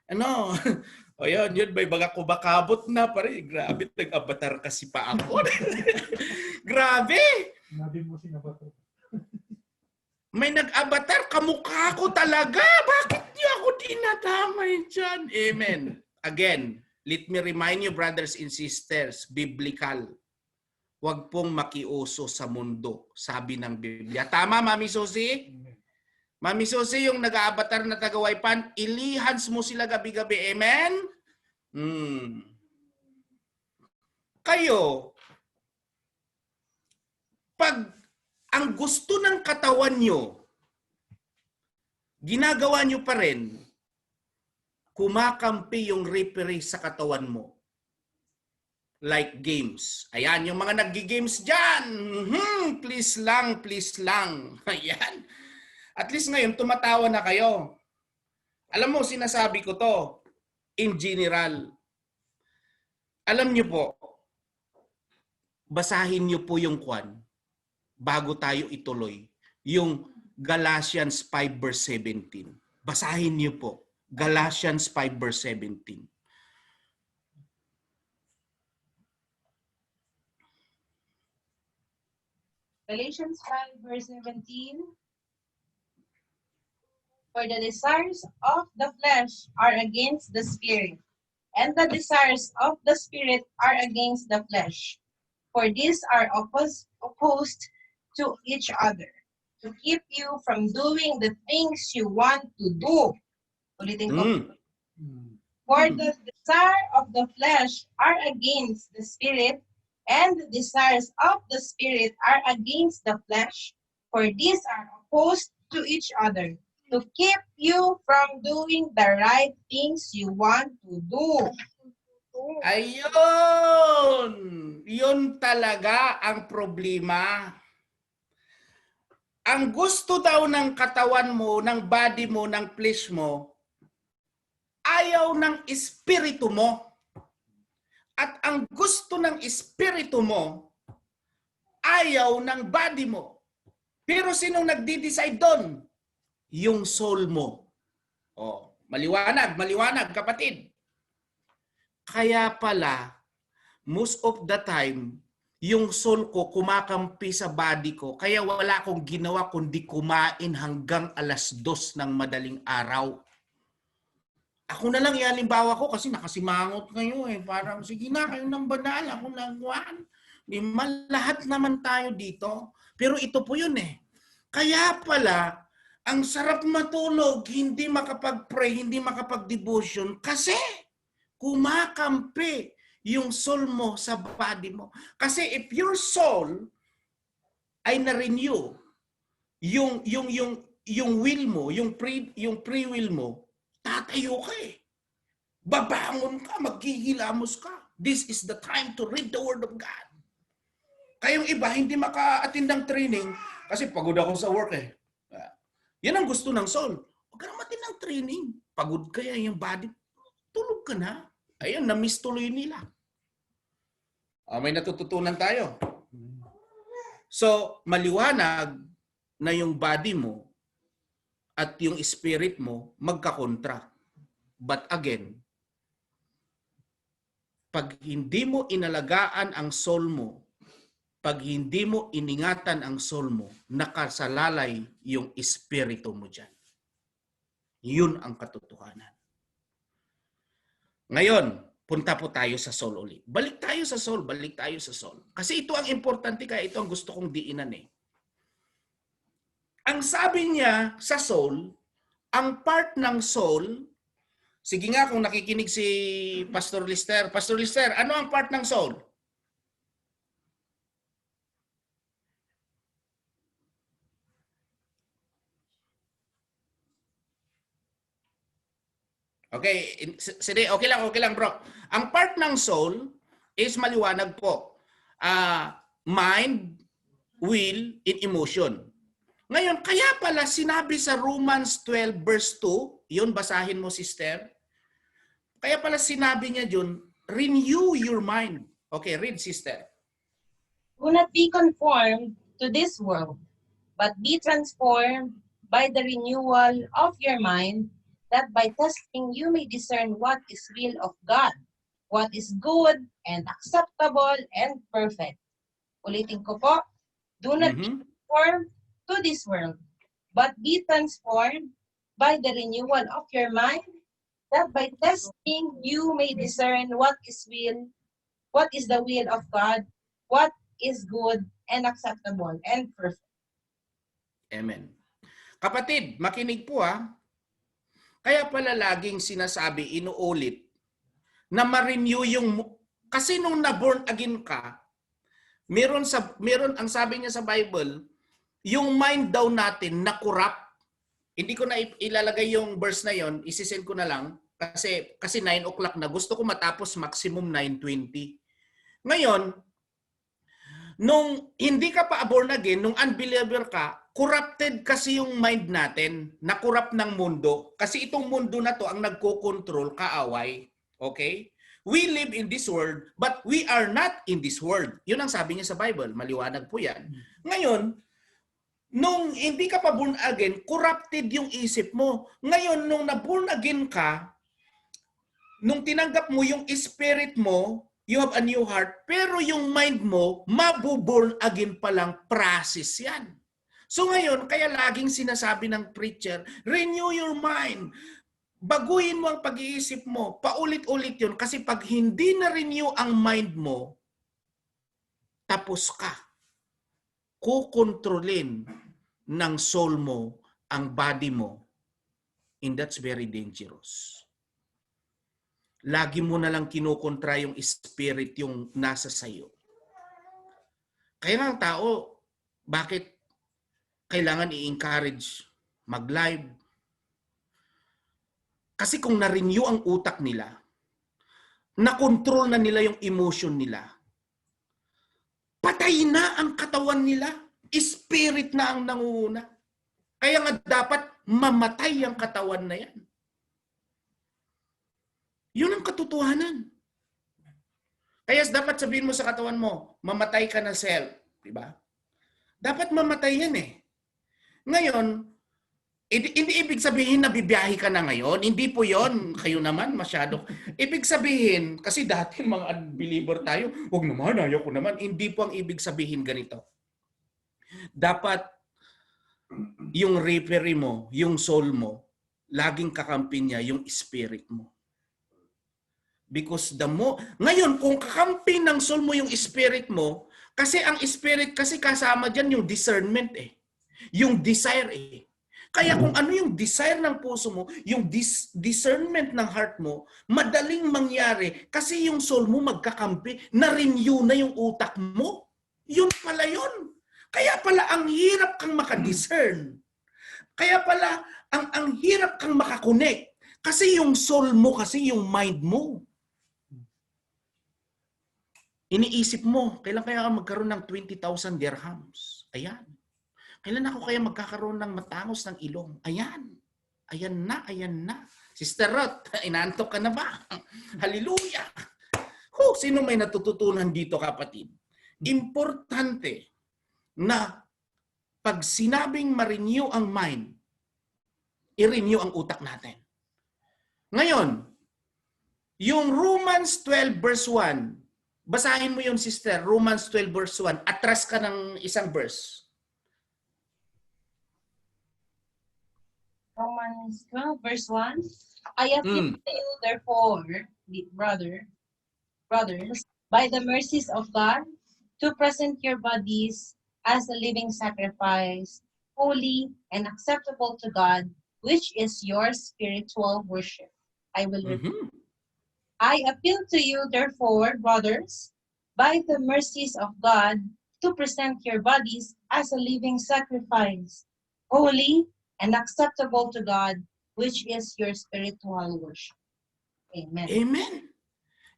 Ano? O yun, may baga kubakabot na pa rin. Grabe, nag-avatar kasi pa ako. Grabe! Sinabi mo sinabato. May nag-avatar, kamukha ko talaga. Bakit niyo ako dinadamay dyan? Amen. Again, let me remind you, brothers and sisters, biblical. Huwag pong makiuso sa mundo, sabi ng Biblia. Tama, Mami Susi? Mami Susi, yung nag-avatar na tagawaypan, ilihans mo sila gabi-gabi. Amen? Kayo, pag ang gusto ng katawan nyo, ginagawa nyo pa rin, kumakampi yung referee sa katawan mo. Like games. Ayan, yung mga nag-games dyan. Please lang, please lang. Ayan. At least ngayon, tumatawa na kayo. Alam mo, sinasabi ko to, in general. Alam nyo po, basahin nyo po yung kwan bago tayo ituloy. Yung Galatians 5 verse 17. Basahin niyo po. Galatians 5 verse 17. Galatians 5 verse 17. For the desires of the flesh are against the spirit, and the desires of the spirit are against the flesh. For these are opposed to each other, to keep you from doing the things you want to do. Ulitin ko. For the desire of the flesh are against the spirit, and the desires of the spirit are against the flesh. For these are opposed to each other, to keep you from doing the right things you want to do. Ayun! Yun talaga ang problema. Ang gusto daw ng katawan mo, ng body mo, ng flesh mo, ayaw ng espiritu mo. At ang gusto ng espiritu mo, ayaw ng body mo. Pero sinong nagdi-decide doon? Yung soul mo. Oh, maliwanag, maliwanag, kapatid. Kaya pala, most of the time, yung soul ko kumakampi sa body ko. Kaya wala akong ginawa kundi kumain hanggang 2:00 ng madaling araw. Ako na lang ihalimbawa ko kasi nakasimangot kayo eh. Parang sige na kayo ng banal, ako nagwan. Lahat naman tayo dito. Pero ito po yun eh. Kaya pala, ang sarap matulog, hindi makapag-pray, hindi makapag-devotion kasi kumakampi yung soul mo sa body mo. Kasi if your soul ay na-renew, yung will mo, yung free will mo, tatayo ka eh. Babangon ka, maghihilamos ka. This is the time to read the Word of God. Kayong iba, hindi maka-attend ng training kasi pagod ako sa work eh. Yan ang gusto ng soul. Huwag ka na matin ng training. Pagod kaya yung body. Tulog ka na. Ayun, na-miss tuloy nila. May natututunan tayo. So, maliwanag na yung body mo at yung spirit mo magkakontra. But again, pag hindi mo inalagaan ang soul mo, pag hindi mo iningatan ang soul mo, nakasalalay yung espiritu mo dyan. Yun ang katotohanan. Ngayon, punta po tayo sa soul ulit. Balik tayo sa soul, balik tayo sa soul. Kasi ito ang importante, kaya ito ang gusto kong diinan eh. Ang sabi niya sa soul, ang part ng soul, sige nga kung nakikinig si Pastor Lister. Pastor Lister, ano ang part ng soul? Okay, sige, okay lang bro. Ang part ng soul is maliwanag po. Mind, will, and emotion. Ngayon, kaya pala sinabi sa Romans 12 verse 2, yun basahin mo sister. Kaya pala sinabi niya dun, renew your mind. Okay, read, sister. Do not be conformed to this world, but be transformed by the renewal of your mind, that by testing you may discern what is will of God, what is good and acceptable and perfect. Ulitin ko po, do not be Mhm. conformed to this world, but be transformed by the renewal of your mind, that by testing you may discern what is the will of God, what is good and acceptable and perfect. Amen. Kapatid, makinig po ha. Kaya pala laging sinasabi, inuulit, na ma-renew yung... Kasi nung na-born again ka, meron ang sabi niya sa Bible, yung mind daw natin na corrupt. Hindi ko na ilalagay yung verse na yon, isisend ko na lang kasi 9 o'clock na. Gusto ko matapos maximum 9:20. Ngayon, nung hindi ka pa born again, nung unbeliever ka, corrupted kasi yung mind natin, na corrupt ng mundo. Kasi itong mundo na to ang nagko-control, kaaway. Okay? We live in this world, but we are not in this world. Yun ang sabi niya sa Bible. Maliwanag po yan. Ngayon, nung hindi ka pa born again, corrupted yung isip mo. Ngayon, nung na-born again ka, nung tinanggap mo yung spirit mo, you have a new heart, pero yung mind mo, mabuborn again pa lang, process yan. So ngayon, kaya laging sinasabi ng preacher, renew your mind. Baguhin mo ang pag-iisip mo. Paulit-ulit yun. Kasi pag hindi na-renew ang mind mo, tapos ka. Kukontrolin ng soul mo ang body mo. And that's very dangerous. Lagi mo na lang kinukontra yung spirit yung nasa sayo. Kaya nga ang tao, bakit kailangan i-encourage mag-live? Kasi kung na-renew ang utak nila, na-control na nila yung emotion nila, patay na ang katawan nila, spirit na ang nangunguna. Kaya nga dapat mamatay ang katawan na yan. Yun ang katotohanan. Kaya dapat sabihin mo sa katawan mo, mamatay ka na self. Diba? Dapat mamatay yan eh. Ngayon, hindi ibig sabihin na bibiyahe ka na ngayon. Hindi po yon. Kayo naman masyado. Ibig sabihin, kasi dati mga unbeliever tayo, wag naman, ayaw ko naman. Hindi po ang ibig sabihin ganito. Dapat yung referee mo, yung soul mo, laging kakampi niya yung spirit mo. Because ngayon, kung kakampi ng soul mo yung spirit mo, kasi ang spirit, kasi kasama dyan yung discernment eh. Yung desire eh. Kaya kung ano yung desire ng puso mo, yung discernment ng heart mo, madaling mangyari kasi yung soul mo magkakampi, na-renew na yung utak mo. Yun pala yun. Kaya pala ang hirap kang makadiscern. Kaya pala ang hirap kang makakonect. Kasi yung soul mo, kasi yung mind mo. Iniisip mo, kailan kaya ka magkaroon ng 20,000 dirhams? Ayan. Kailan ako kaya magkakaroon ng matangos ng ilong? Ayan. Ayan na, ayan na. Sister Ruth, inaantok ka na ba? Hallelujah! Sino may natututunan dito, kapatid? Importante na pag sinabing ma-renew ang mind, i-renew ang utak natin. Ngayon, yung Romans 12 verse 1, basahin mo yun, sister. Romans 12 verse 1. Atras ka ng isang verse. Romans 12 verse 1. I appeal to you, therefore, brothers, by the mercies of God, to present your bodies as a living sacrifice, holy and acceptable to God, which is your spiritual worship. I will repeat. I appeal to you, therefore, brothers, by the mercies of God, to present your bodies as a living sacrifice, holy and acceptable to God, which is your spiritual worship. Amen. Amen.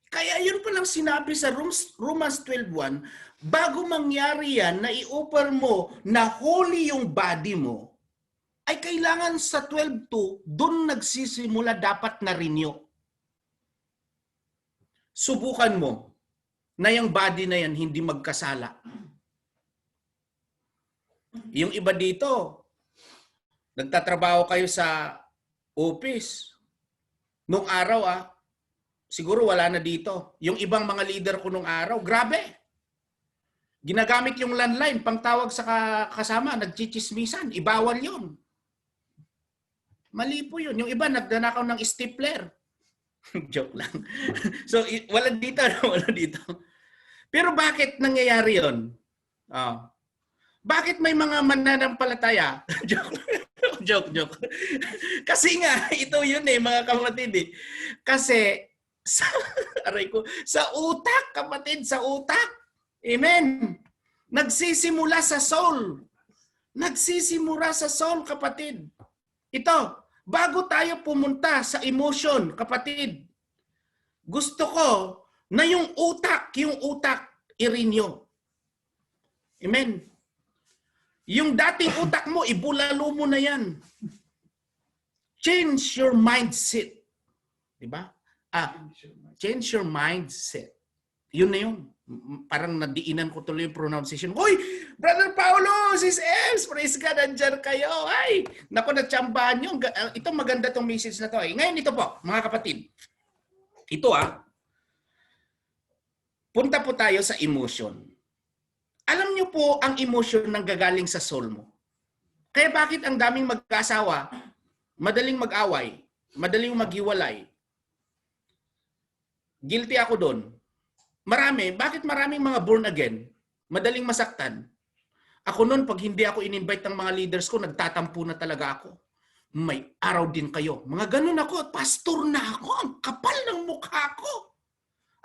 Kaya yun palang sinabi sa Romans 12:1, bago mangyari yan na i-offer mo na holy yung body mo, ay kailangan sa 12:2, doon nagsisimula dapat na renew. subukan mo na yung body na yan hindi magkasala. Yung iba dito, nagtatrabaho kayo sa office. Nung araw, siguro wala na dito. Yung ibang mga leader ko nung araw, grabe. Ginagamit yung landline, pangtawag sa kasama, nagchichismisan. Ibawal yun. Mali po yun. Yung iba, nagdanakaw ng stapler. Joke lang. So, wala dito, wala dito. Pero bakit nangyayari yun? Bakit may mga mananampalataya? Joke. Kasi nga, ito yun mga kapatid. Kasi, sa utak, kapatid, sa utak. Amen. Nagsisimula sa soul. Nagsisimula sa soul, kapatid. Ito, bago tayo pumunta sa emotion, kapatid, gusto ko na yung utak, i-renew. Amen. Yung dating utak mo, ibulalo mo na yan. Change your mindset. Diba? Change your mindset. Yun na yun. Parang nadiinan ko tuloy yung pronunciation. Hoy, Brother Paulo, Sis Els, praise God, andyan kayo. Ay, naku, natsambahan nyo. Ito maganda tong message na to. Ngayon ito po, mga kapatid. Ito punta po tayo sa emotion. Alam niyo po ang emotion nang gagaling sa soul mo. Kaya bakit ang daming mag-asawa, madaling mag-away, madaling maghiwalay? Guilty ako doon. Bakit maraming mga born again, madaling masaktan? Ako noon, pag hindi ako in-invite ng mga leaders ko, nagtatampo na talaga ako. May araw din kayo. Mga ganun ako, pastor na ako, ang kapal ng mukha ko.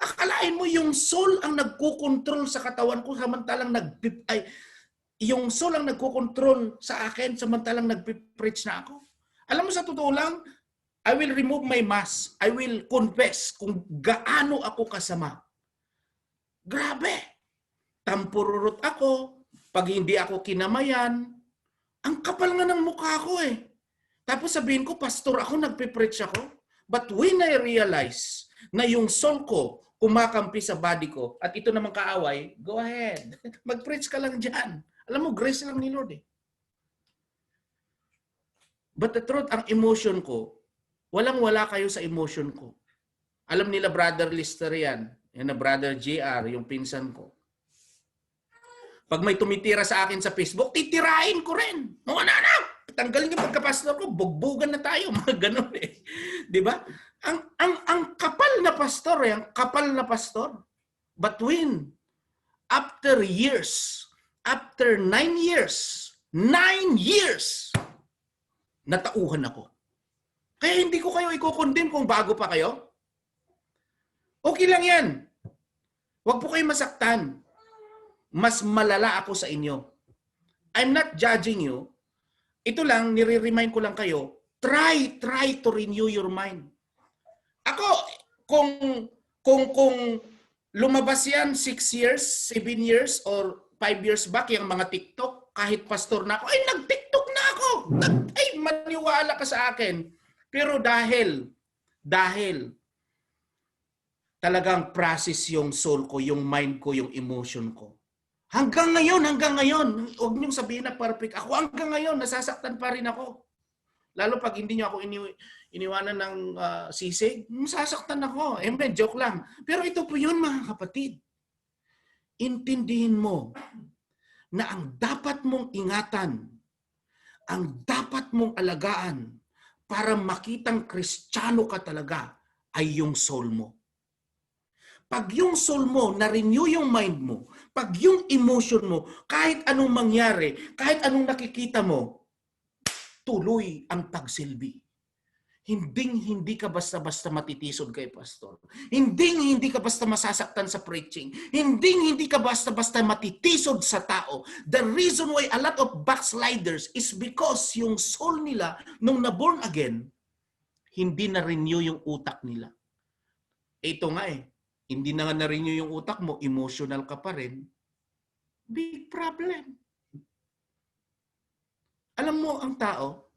Akalain mo yung soul ang nagkukontrol sa katawan ko samantalang yung soul ang nagkukontrol sa akin samantalang nagpipreach na ako. Alam mo, sa totoo lang, I will remove my mask. I will confess kung gaano ako kasama. Grabe! Tampururot ako. Pag hindi ako kinamayan, ang kapal nga ng mukha ko Tapos sabihin ko, pastor ako, nagpipreach ako. But when I realize na yung soul ko kumakampi sa body ko, at ito naman kaaway, go ahead. Mag-preach ka lang dyan. Alam mo, grace lang ni Lord But the truth, ang emotion ko, walang-wala kayo sa emotion ko. Alam nila, Brother Lister yan na Brother JR, yung pinsan ko. Pag may tumitira sa akin sa Facebook, titirahin ko rin. Tanggalin yung pagkapastor ko, bugbugan na tayo. Mga ganun Di ba? Ang kapal na pastor, ang kapal na pastor. But when, after years, after 9 years, natauhan ako. Kaya hindi ko kayo i-condemn kung bago pa kayo. Okay lang yan. Huwag po kayo masaktan. Mas malala ako sa inyo. I'm not judging you. Ito lang, nire-remind ko lang kayo, try to renew your mind. Ako, kung lumabas yan 6 years, 7 years, or 5 years back, yung mga TikTok, kahit pastor na ako, ay, nag-TikTok na ako! Ay, maniwala ka sa akin. Pero dahil talagang process yung soul ko, yung mind ko, yung emotion ko. Hanggang ngayon, huwag niyong sabihin na perfect. Ako hanggang ngayon, nasasaktan pa rin ako. Lalo pag hindi niyo ako iniwanan ng sisig, masasaktan ako. Amen, joke lang. Pero ito po yun, mga kapatid. Intindihin mo na ang dapat mong ingatan, ang dapat mong alagaan para makitang Kristiyano ka talaga ay yung soul mo. Pag yung soul mo, na-renew yung mind mo, pag yung emotion mo, kahit anong mangyari, kahit anong nakikita mo, tuloy ang pagsilbi. Hindi ka basta-basta matitisod kay pastor. Hindi ka basta masasaktan sa preaching. Hindi ka basta-basta matitisod sa tao. The reason why a lot of backsliders is because yung soul nila, nung na-born again, hindi na-renew yung utak nila. Ito nga hindi na nga na-renew yung utak mo, emotional ka pa rin, big problem. Alam mo, ang tao,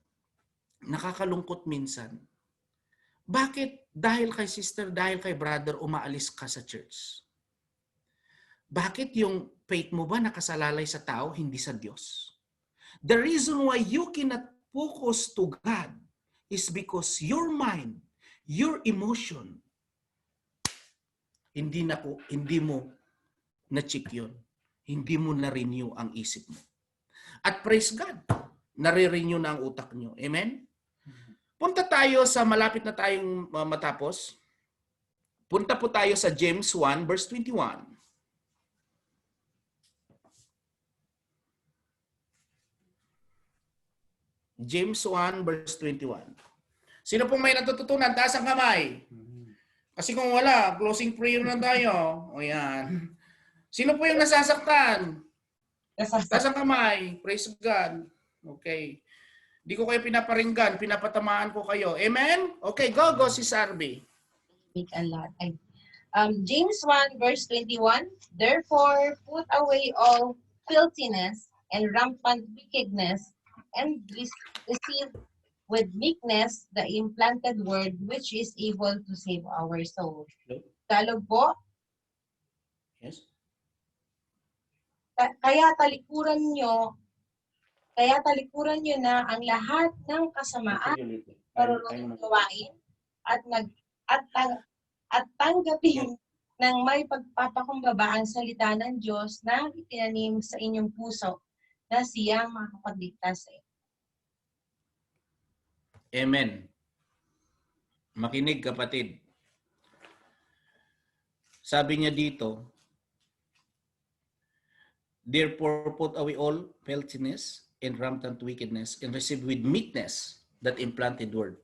nakakalungkot minsan. Bakit dahil kay sister, dahil kay brother, umaalis ka sa church? Bakit yung faith mo ba nakasalalay sa tao, hindi sa Diyos? The reason why you cannot focus to God is because your mind, your emotion, hindi mo na-check yun. Hindi mo na-renew ang isip mo. At praise God, nare-renew na ang utak nyo. Amen? Punta tayo sa malapit na tayong matapos. Punta po tayo sa James 1 verse 21. James 1 verse 21. Sino pong may natututunan? Taas ang kamay. Kasi kung wala, closing prayer na tayo. O yan. Sino po yung nasasaktan? Taas ang kamay. Praise God. Okay. Di ko kayo pinaparinggan. Pinapatamaan ko kayo. Amen? Okay, go si Sarby. A lot. James 1 verse 21, therefore put away all filthiness and rampant wickedness, and receive with meekness the implanted word which is able to save our soul. Tagalog po, Yes? kaya talikuran nyo na ang lahat ng kasamaan, marunong gawain, at tanggapin ng may pagpapakumbaba ang salita ng Diyos na itinanim sa inyong puso na siyang makakapagligtas sa inyo. Amen. Makinig kapatid. Sabi niya dito, therefore put away all filthiness and rampant wickedness and receive with meekness that implanted word,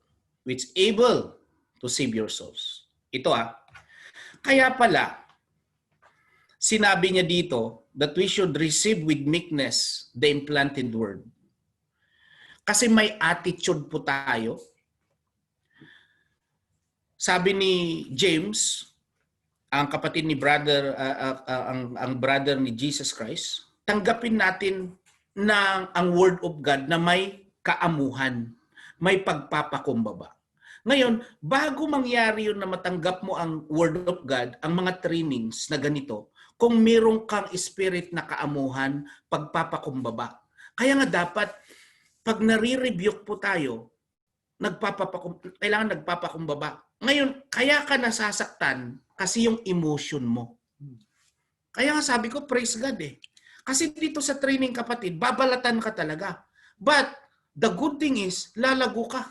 which able to save your souls. Ito kaya pala, sinabi niya dito that we should receive with meekness the implanted word. Kasi may attitude po tayo. Sabi ni James, ang kapatid ni brother, ang brother ni Jesus Christ, tanggapin natin na ang word of God na may kaamuhan, may pagpapakumbaba. Ngayon, bago mangyari yun na matanggap mo ang word of God, ang mga trainings na ganito, kung meron kang spirit na kaamuhan, pagpapakumbaba. Kaya nga dapat, pag nare-rebuke po tayo, kailangan nagpapakumbaba. Ngayon, kaya ka nasasaktan kasi yung emotion mo. Kaya nga sabi ko, praise God Kasi dito sa training kapatid, babalatan ka talaga. But, the good thing is, lalago ka.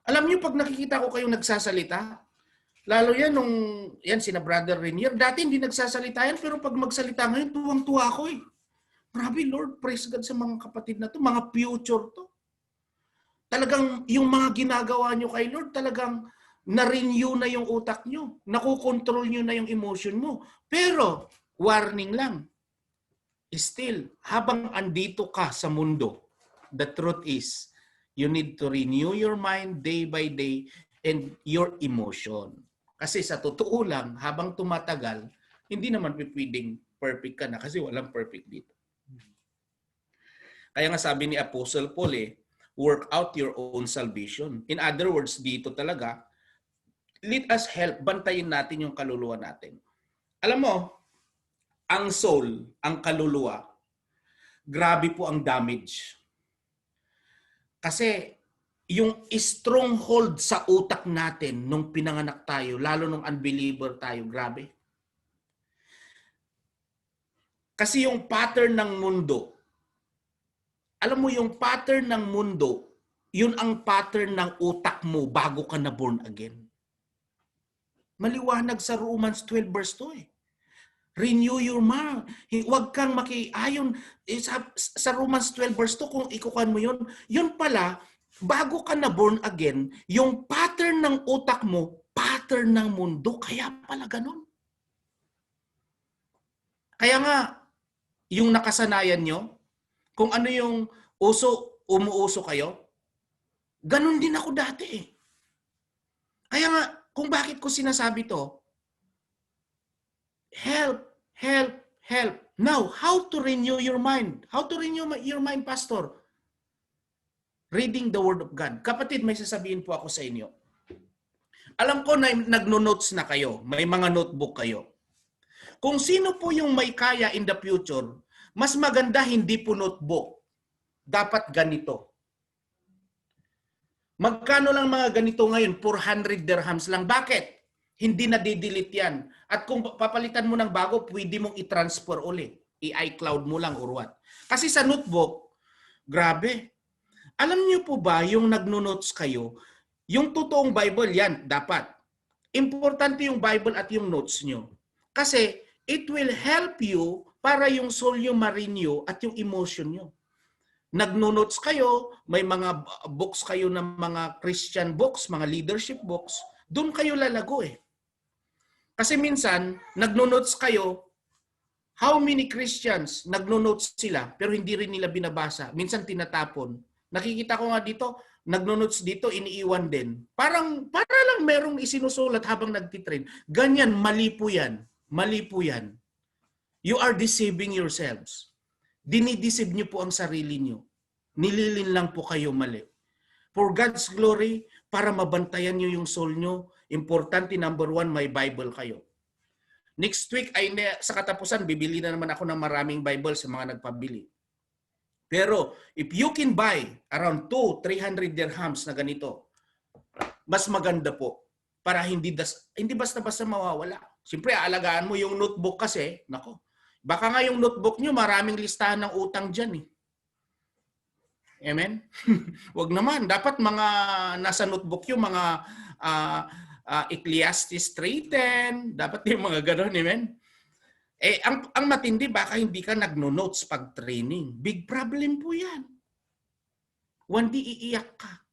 Alam niyo, pag nakikita ko kayong nagsasalita, lalo yan sina Brother Rainier, dati hindi nagsasalita yan, pero pag magsalita ngayon, tuwang-tuwa ko Grabe, Lord, praise God sa mga kapatid na to, mga future to. Talagang yung mga ginagawa nyo kay Lord, talagang na-renew na yung utak nyo. Nakukontrol nyo na yung emotion mo. Pero, warning lang. Still, habang andito ka sa mundo, the truth is, you need to renew your mind day by day and your emotion. Kasi sa totoo lang, habang tumatagal, hindi naman pwedeng perfect ka na kasi walang perfect dito. Kaya nga sabi ni Apostle Paul work out your own salvation. In other words, dito talaga, let us help, bantayin natin yung kaluluwa natin. Alam mo, ang soul, ang kaluluwa, grabe po ang damage. Kasi yung stronghold sa utak natin nung pinanganak tayo, lalo nung unbeliever tayo, grabe. Kasi yung pattern ng mundo, alam mo yung pattern ng mundo, yun ang pattern ng utak mo bago ka na born again. Maliwanag sa Romans 12 verse 2 Renew your mind. Huwag kang makiayon. Sa Romans 12 verse 2, kung ikukuhan mo yun pala, bago ka na born again, yung pattern ng utak mo, pattern ng mundo. Kaya pala ganun. Kaya nga, yung nakasanayan nyo, kung ano yung umuuso kayo, ganun din ako dati Kaya nga, kung bakit ko sinasabi to, help. Now, how to renew your mind? How to renew your mind, Pastor? Reading the Word of God. Kapatid, may sasabihin po ako sa inyo. Alam ko na nagno-notes na kayo. May mga notebook kayo. Kung sino po yung may kaya in the future, mas maganda hindi po notebook. Dapat ganito. Magkano lang mga ganito ngayon? 400 dirhams lang. Bakit? Hindi na didelete yan. At kung papalitan mo ng bago, pwede mong i-transfer uli. I-iCloud mo lang or what. Kasi sa notebook, grabe. Alam niyo po ba yung nagno-notes kayo, yung totoong Bible yan, dapat. Importante yung Bible at yung notes nyo. Kasi it will help you para yung soul nyo ma-renew at yung emotion nyo. Nagno-notes kayo, may mga books kayo ng mga Christian books, mga leadership books, doon kayo lalago eh. Kasi minsan, nagno-notes kayo, how many Christians nagno-notes sila pero hindi rin nila binabasa. Minsan tinatapon. Nakikita ko nga dito, nagno-notes dito, iniiwan din. Para lang merong isinusulat habang nagtitrain. Ganyan, mali po yan. Mali po yan. You are deceiving yourselves. Dinideceive niyo po ang sarili niyo. Nililin lang po kayo mali. For God's glory, para mabantayan niyo yung soul niyo, importante number 1, may Bible kayo. Next week, sa katapusan, bibili na naman ako ng maraming Bible sa mga nagpabili. Pero if you can buy around 200-300 dirhams na ganito, mas maganda po para hindi basta-basta mawawala. Siyempre, aalagaan mo yung notebook kasi, nako, baka nga yung notebook nyo, maraming listahan ng utang dyan eh. Amen? Wag naman. Dapat mga nasa notebook yung mga Ecclesiastes 3:10, dapat yung mga gano'n, amen? Eh, ang matindi, baka hindi ka nagno-notes pag training. Big problem po yan. One day iiyak ka.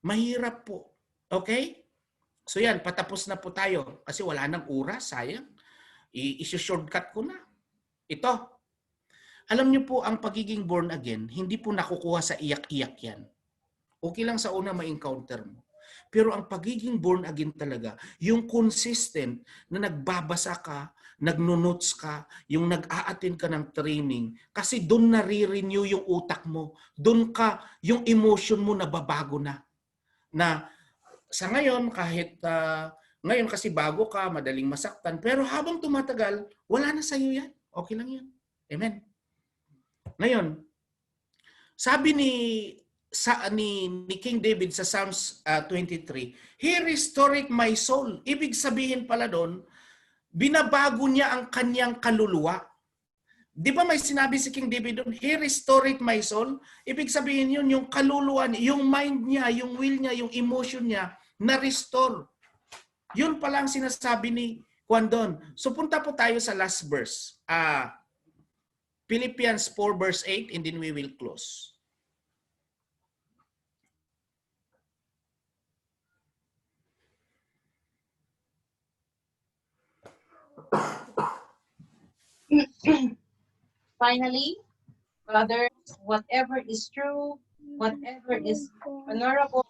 Mahirap po. Okay? So yan, patapos na po tayo. Kasi wala nang oras, sayang. I-shortcut ko na. Ito. Alam niyo po, ang pagiging born again, hindi po nakukuha sa iyak-iyak yan. Okay lang sa una ma-encounter mo. Pero ang pagiging born again talaga, yung consistent na nagbabasa ka, nagno-notes ka, yung nag-a-attend ka ng training, kasi doon nare-renew yung utak mo. Doon ka, yung emotion mo nababago na. Na sa ngayon, kahit ngayon kasi bago ka, madaling masaktan, pero habang tumatagal, wala na sa'yo yan. Okay lang yan. Amen. Ngayon, sabi ni King David sa Psalms 23, He restored my soul. Ibig sabihin pala doon, binabago niya ang kanyang kaluluwa. Di ba may sinabi si King David doon, He restored my soul? Ibig sabihin yun, yung kaluluwa niya, yung mind niya, yung will niya, yung emotion niya, na-restore. Yun pala ang sinasabi ni Juan doon. So punta po tayo sa last verse. Philippians 4 verse 8 and then we will close. Finally, brothers, whatever is true, whatever is honorable,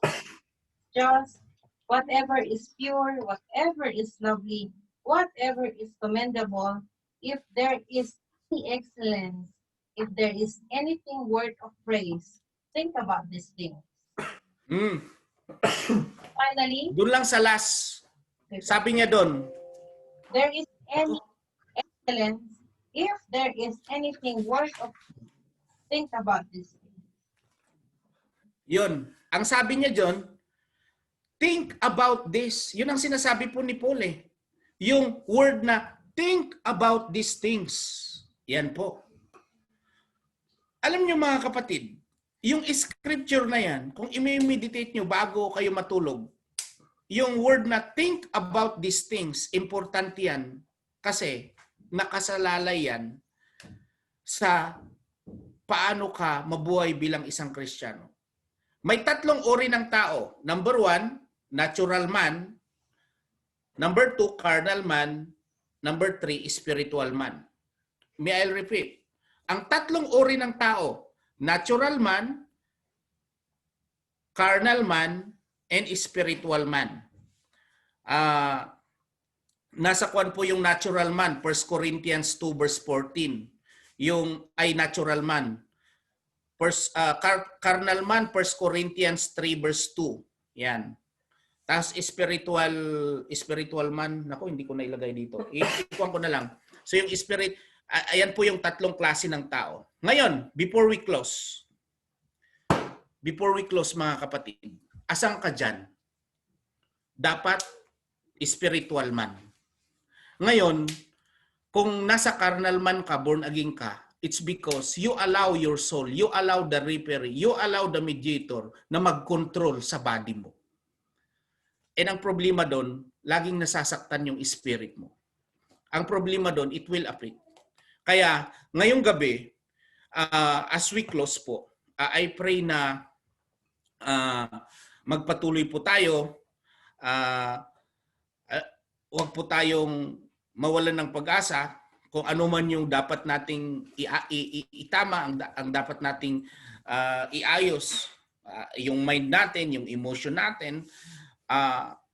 just, whatever is pure, whatever is lovely, whatever is commendable, if there is any excellence, if there is anything worth of praise, think about these things. Finally, Doon lang sa last. Sabi niya doon, there is any excellence, if there is anything worth of, think about this. yun. Ang sabi niya doon, think about this. Yun ang sinasabi po ni Paul eh. Yung word na, think about these things. Yan po. Alam niyo mga kapatid, yung scripture na yan, kung i-meditate nyo bago kayo matulog, yung word na think about these things, importante yan kasi nakasalalay yan sa paano ka mabuhay bilang isang Kristiyano. May 3 uri ng tao. Number 1, natural man. Number 2, carnal man. Number 3, spiritual man. May I repeat? Ang 3 uri ng tao, natural man, carnal man, and spiritual man. Nasa kwan po yung natural man, 1 Corinthians 2 verse 14. Yung ay natural man. Carnal man, 1 Corinthians 3 verse 2. Yan. tas spiritual man, nako hindi ko na ilagay dito. Ikuan ko na lang. So yung spirit, ayan po yung tatlong klase ng tao. Ngayon, before we close mga kapatid, asang ka dyan? Dapat spiritual man. Ngayon, kung nasa carnal man ka, born again ka, it's because you allow your soul, you allow the referee, you allow the mediator na mag-control sa body mo. And ang problema doon, laging nasasaktan yung spirit mo. Ang problema doon, it will affect. Kaya, ngayong gabi, as we close po, I pray na magpatuloy po tayo. Huwag po tayong mawalan ng pag-asa kung ano man yung dapat nating itama, ang dapat nating iayos, yung mind natin, yung emotion natin.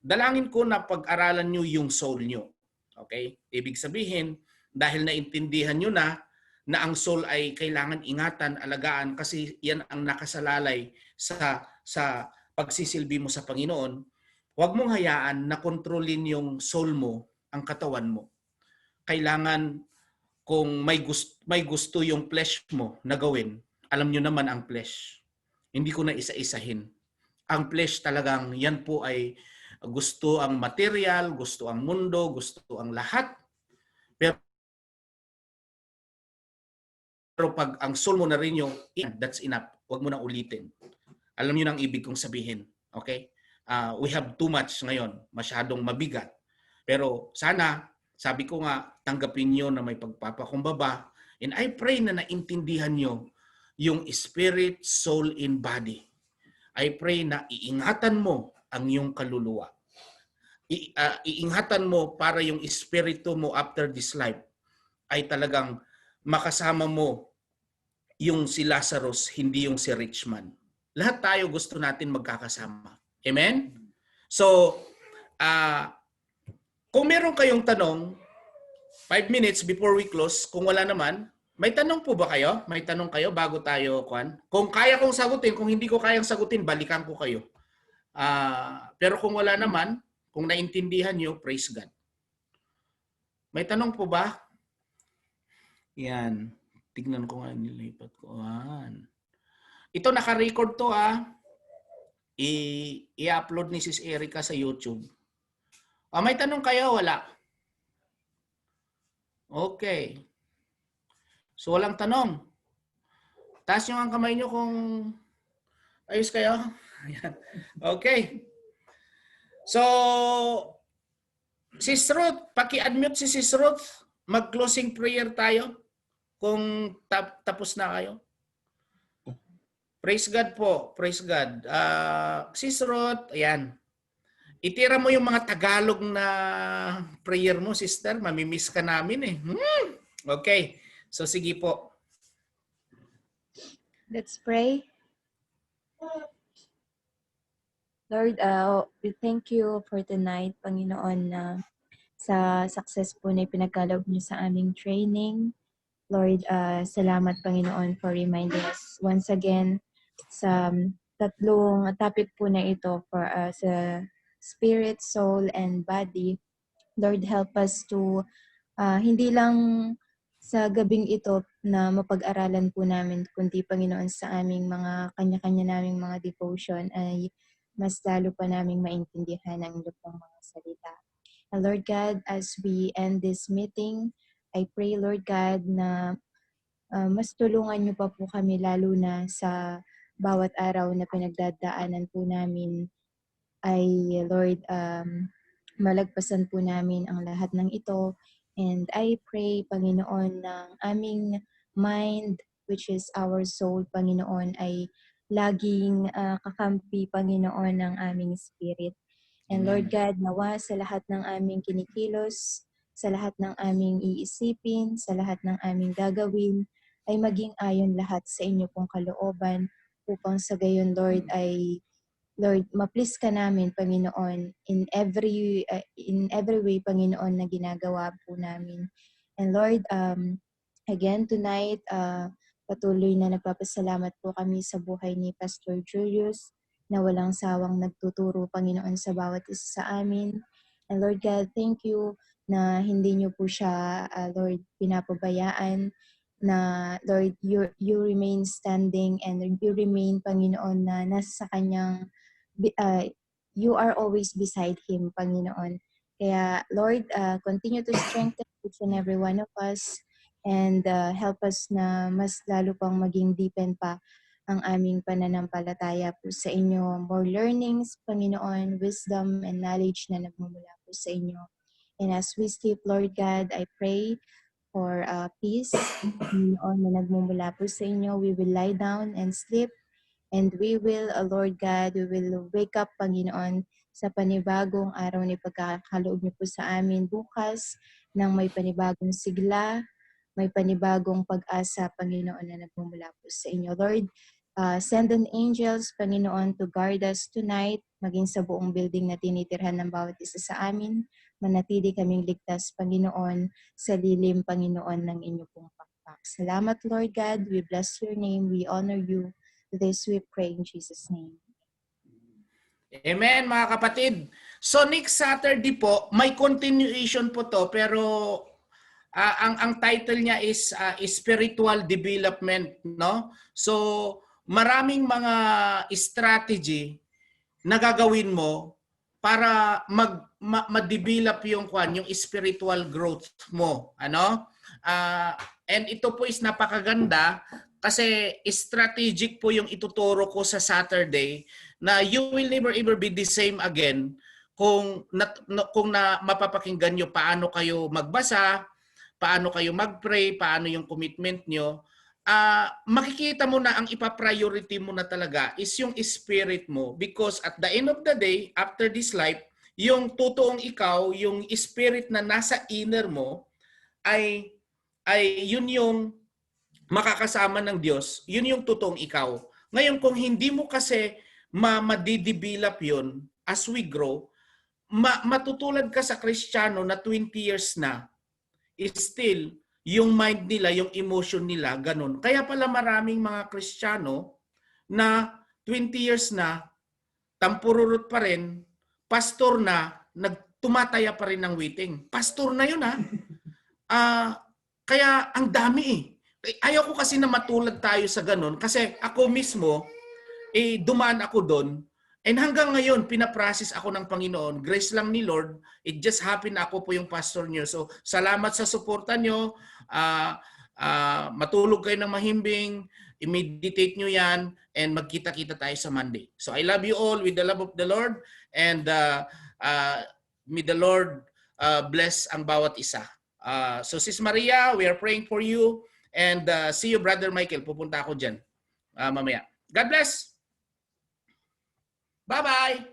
Dalangin ko na pag-aralan nyo yung soul nyo. Okay? Ibig sabihin, dahil naintindihan nyo na ang soul ay kailangan ingatan, alagaan, kasi yan ang nakasalalay sa pagsisilbi mo sa Panginoon. Huwag mong hayaan na kontrolin yung soul mo, ang katawan mo. Kailangan, kung may gusto yung flesh mo na gawin, alam nyo naman ang flesh. Hindi ko na isa-isahin. Ang flesh talagang yan po ay gusto ang material, gusto ang mundo, gusto ang lahat. Pero pag ang soul mo na rin yung, that's enough. Huwag mo na ulitin. Alam niyo ang ibig kong sabihin. Okay? We have too much ngayon. Masyadong mabigat. Pero sana, sabi ko nga, tanggapin niyo na may pagpapakumbaba. And I pray na naintindihan niyo yung spirit, soul, and body. I pray na iingatan mo ang iyong kaluluwa. Iingatan mo para yung espiritu mo after this life ay talagang makasama mo yung si Lazarus, hindi yung si rich man. Lahat tayo gusto natin magkakasama. Amen? So, kung meron kayong tanong, 5 minutes before we close, kung wala naman, may tanong po ba kayo? May tanong kayo bago tayo, Kwan? Kung kaya kong sagutin, kung hindi ko kayang sagutin, balikan ko kayo. Pero kung wala naman, kung naintindihan nyo, praise God. May tanong po ba? Yan. Tignan ko nga, nilipat ko. Ito, naka-record to I-upload ni Sis Erica sa YouTube. May tanong kayo? Wala. Okay. So, walang tanong. Taas nyo ang kamay nyo kung ayos kayo. Ayan. Okay. So, Sis Ruth, paki-unmute si Sis Ruth. Mag-closing prayer tayo. Kung tapos na kayo. Praise God po. Praise God. Sis Ruth, ayan. Itira mo yung mga Tagalog na prayer mo, sister. Mamimiss ka namin eh. Okay. So sige po. Let's pray. Lord, we thank you for tonight, Panginoon, na sa success po na ipinagkaloob niyo sa aming training. Lord, salamat, Panginoon, for reminding us once again sa tatlong topic po na ito for sa spirit, soul, and body. Lord, help us to hindi lang sa gabing ito na mapag-aralan po namin, kundi Panginoon sa aming mga kanya-kanya naming mga devotion ay mas lalo pa naming maintindihan ang lupang mga salita. And Lord God, as we end this meeting, I pray, Lord God, na mas tulungan niyo pa po kami lalo na sa bawat araw na pinagdadaanan po namin ay, Lord, malagpasan po namin ang lahat ng ito. And I pray, Panginoon, ng aming mind, which is our soul, Panginoon, ay laging kakampi, Panginoon, ng aming spirit. And Lord God, nawa sa lahat ng aming kinikilos, sa lahat ng aming iisipin, sa lahat ng aming gagawin, ay maging ayon lahat sa inyo pong kalooban, upang sa gayon, Lord, ay Lord, ma-please ka namin, Panginoon, in every way, Panginoon, na ginagawa po namin. And Lord, again, tonight, patuloy na nagpapasalamat po kami sa buhay ni Pastor Julius. na walang sawang nagtuturo, Panginoon, sa bawat isa sa amin. And Lord God, thank you na hindi niyo po siya, Lord, pinapabayaan, na Lord, you remain standing and you remain, Panginoon, na nasa kanyang, you are always beside him, Panginoon. Kaya Lord, continue to strengthen each and every one of us and help us na mas lalo pang maging deepen pa ang aming pananampalataya po sa inyo. More learnings, Panginoon, wisdom and knowledge na nagmumula po sa inyo. And as we sleep, Lord God, I pray for peace, Panginoon, na nagmumula po sa inyo. We will lie down and sleep. And we will, Lord God, we will wake up, Panginoon, sa panibagong araw na pagkakaloob niyo po sa amin bukas nang may panibagong sigla, may panibagong pag-asa, Panginoon, na nagmumula po sa inyo. Lord, send an angels, Panginoon, to guard us tonight, maging sa buong building na tinitirhan ng bawat isa sa amin. Manatili kaming ligtas, Panginoon, sa lilim, Panginoon, ng inyong pong pakpak. Salamat, Lord God. We bless your name. We honor you. This we pray in Jesus' name. Amen, mga kapatid. So next Saturday po, may continuation po to, pero ang title niya is spiritual development, no? So maraming mga strategy na gagawin mo para ma-develop yung spiritual growth mo, ano? And ito po is napakaganda kasi strategic po yung ituturo ko sa Saturday na you will never ever be the same again kung mapapakinggan nyo paano kayo magbasa, paano kayo mag-pray, paano yung commitment nyo. Makikita mo na ang ipa-priority mo na talaga is yung spirit mo, because at the end of the day, after this life, yung totoong ikaw, yung spirit na nasa inner mo ay yun yung makakasama ng Diyos, yun yung totoong ikaw. Ngayon, kung hindi mo kasi madidevelop yun as we grow, matutulad ka sa Kristiyano na 20 years na, still, yung mind nila, yung emotion nila, ganun. Kaya pala maraming mga Kristiyano na 20 years na, tampururot pa rin, pastor na, tumataya pa rin ng waiting. Pastor na yun, ha? Kaya ang dami eh. Ayaw ko kasi na matulad tayo sa ganun kasi ako mismo, dumaan ako doon. And hanggang ngayon, pinaprocess ako ng Panginoon. Grace lang ni Lord. It just happened na ako po yung pastor nyo. So, salamat sa suporta nyo. Matulog kayo ng mahimbing. I-meditate nyo yan. And magkita-kita tayo sa Monday. So, I love you all with the love of the Lord. And may the Lord bless ang bawat isa. So, Sis Maria, we are praying for you. And see you, Brother Michael. Pupunta ako dyan mamaya. God bless! Bye-bye!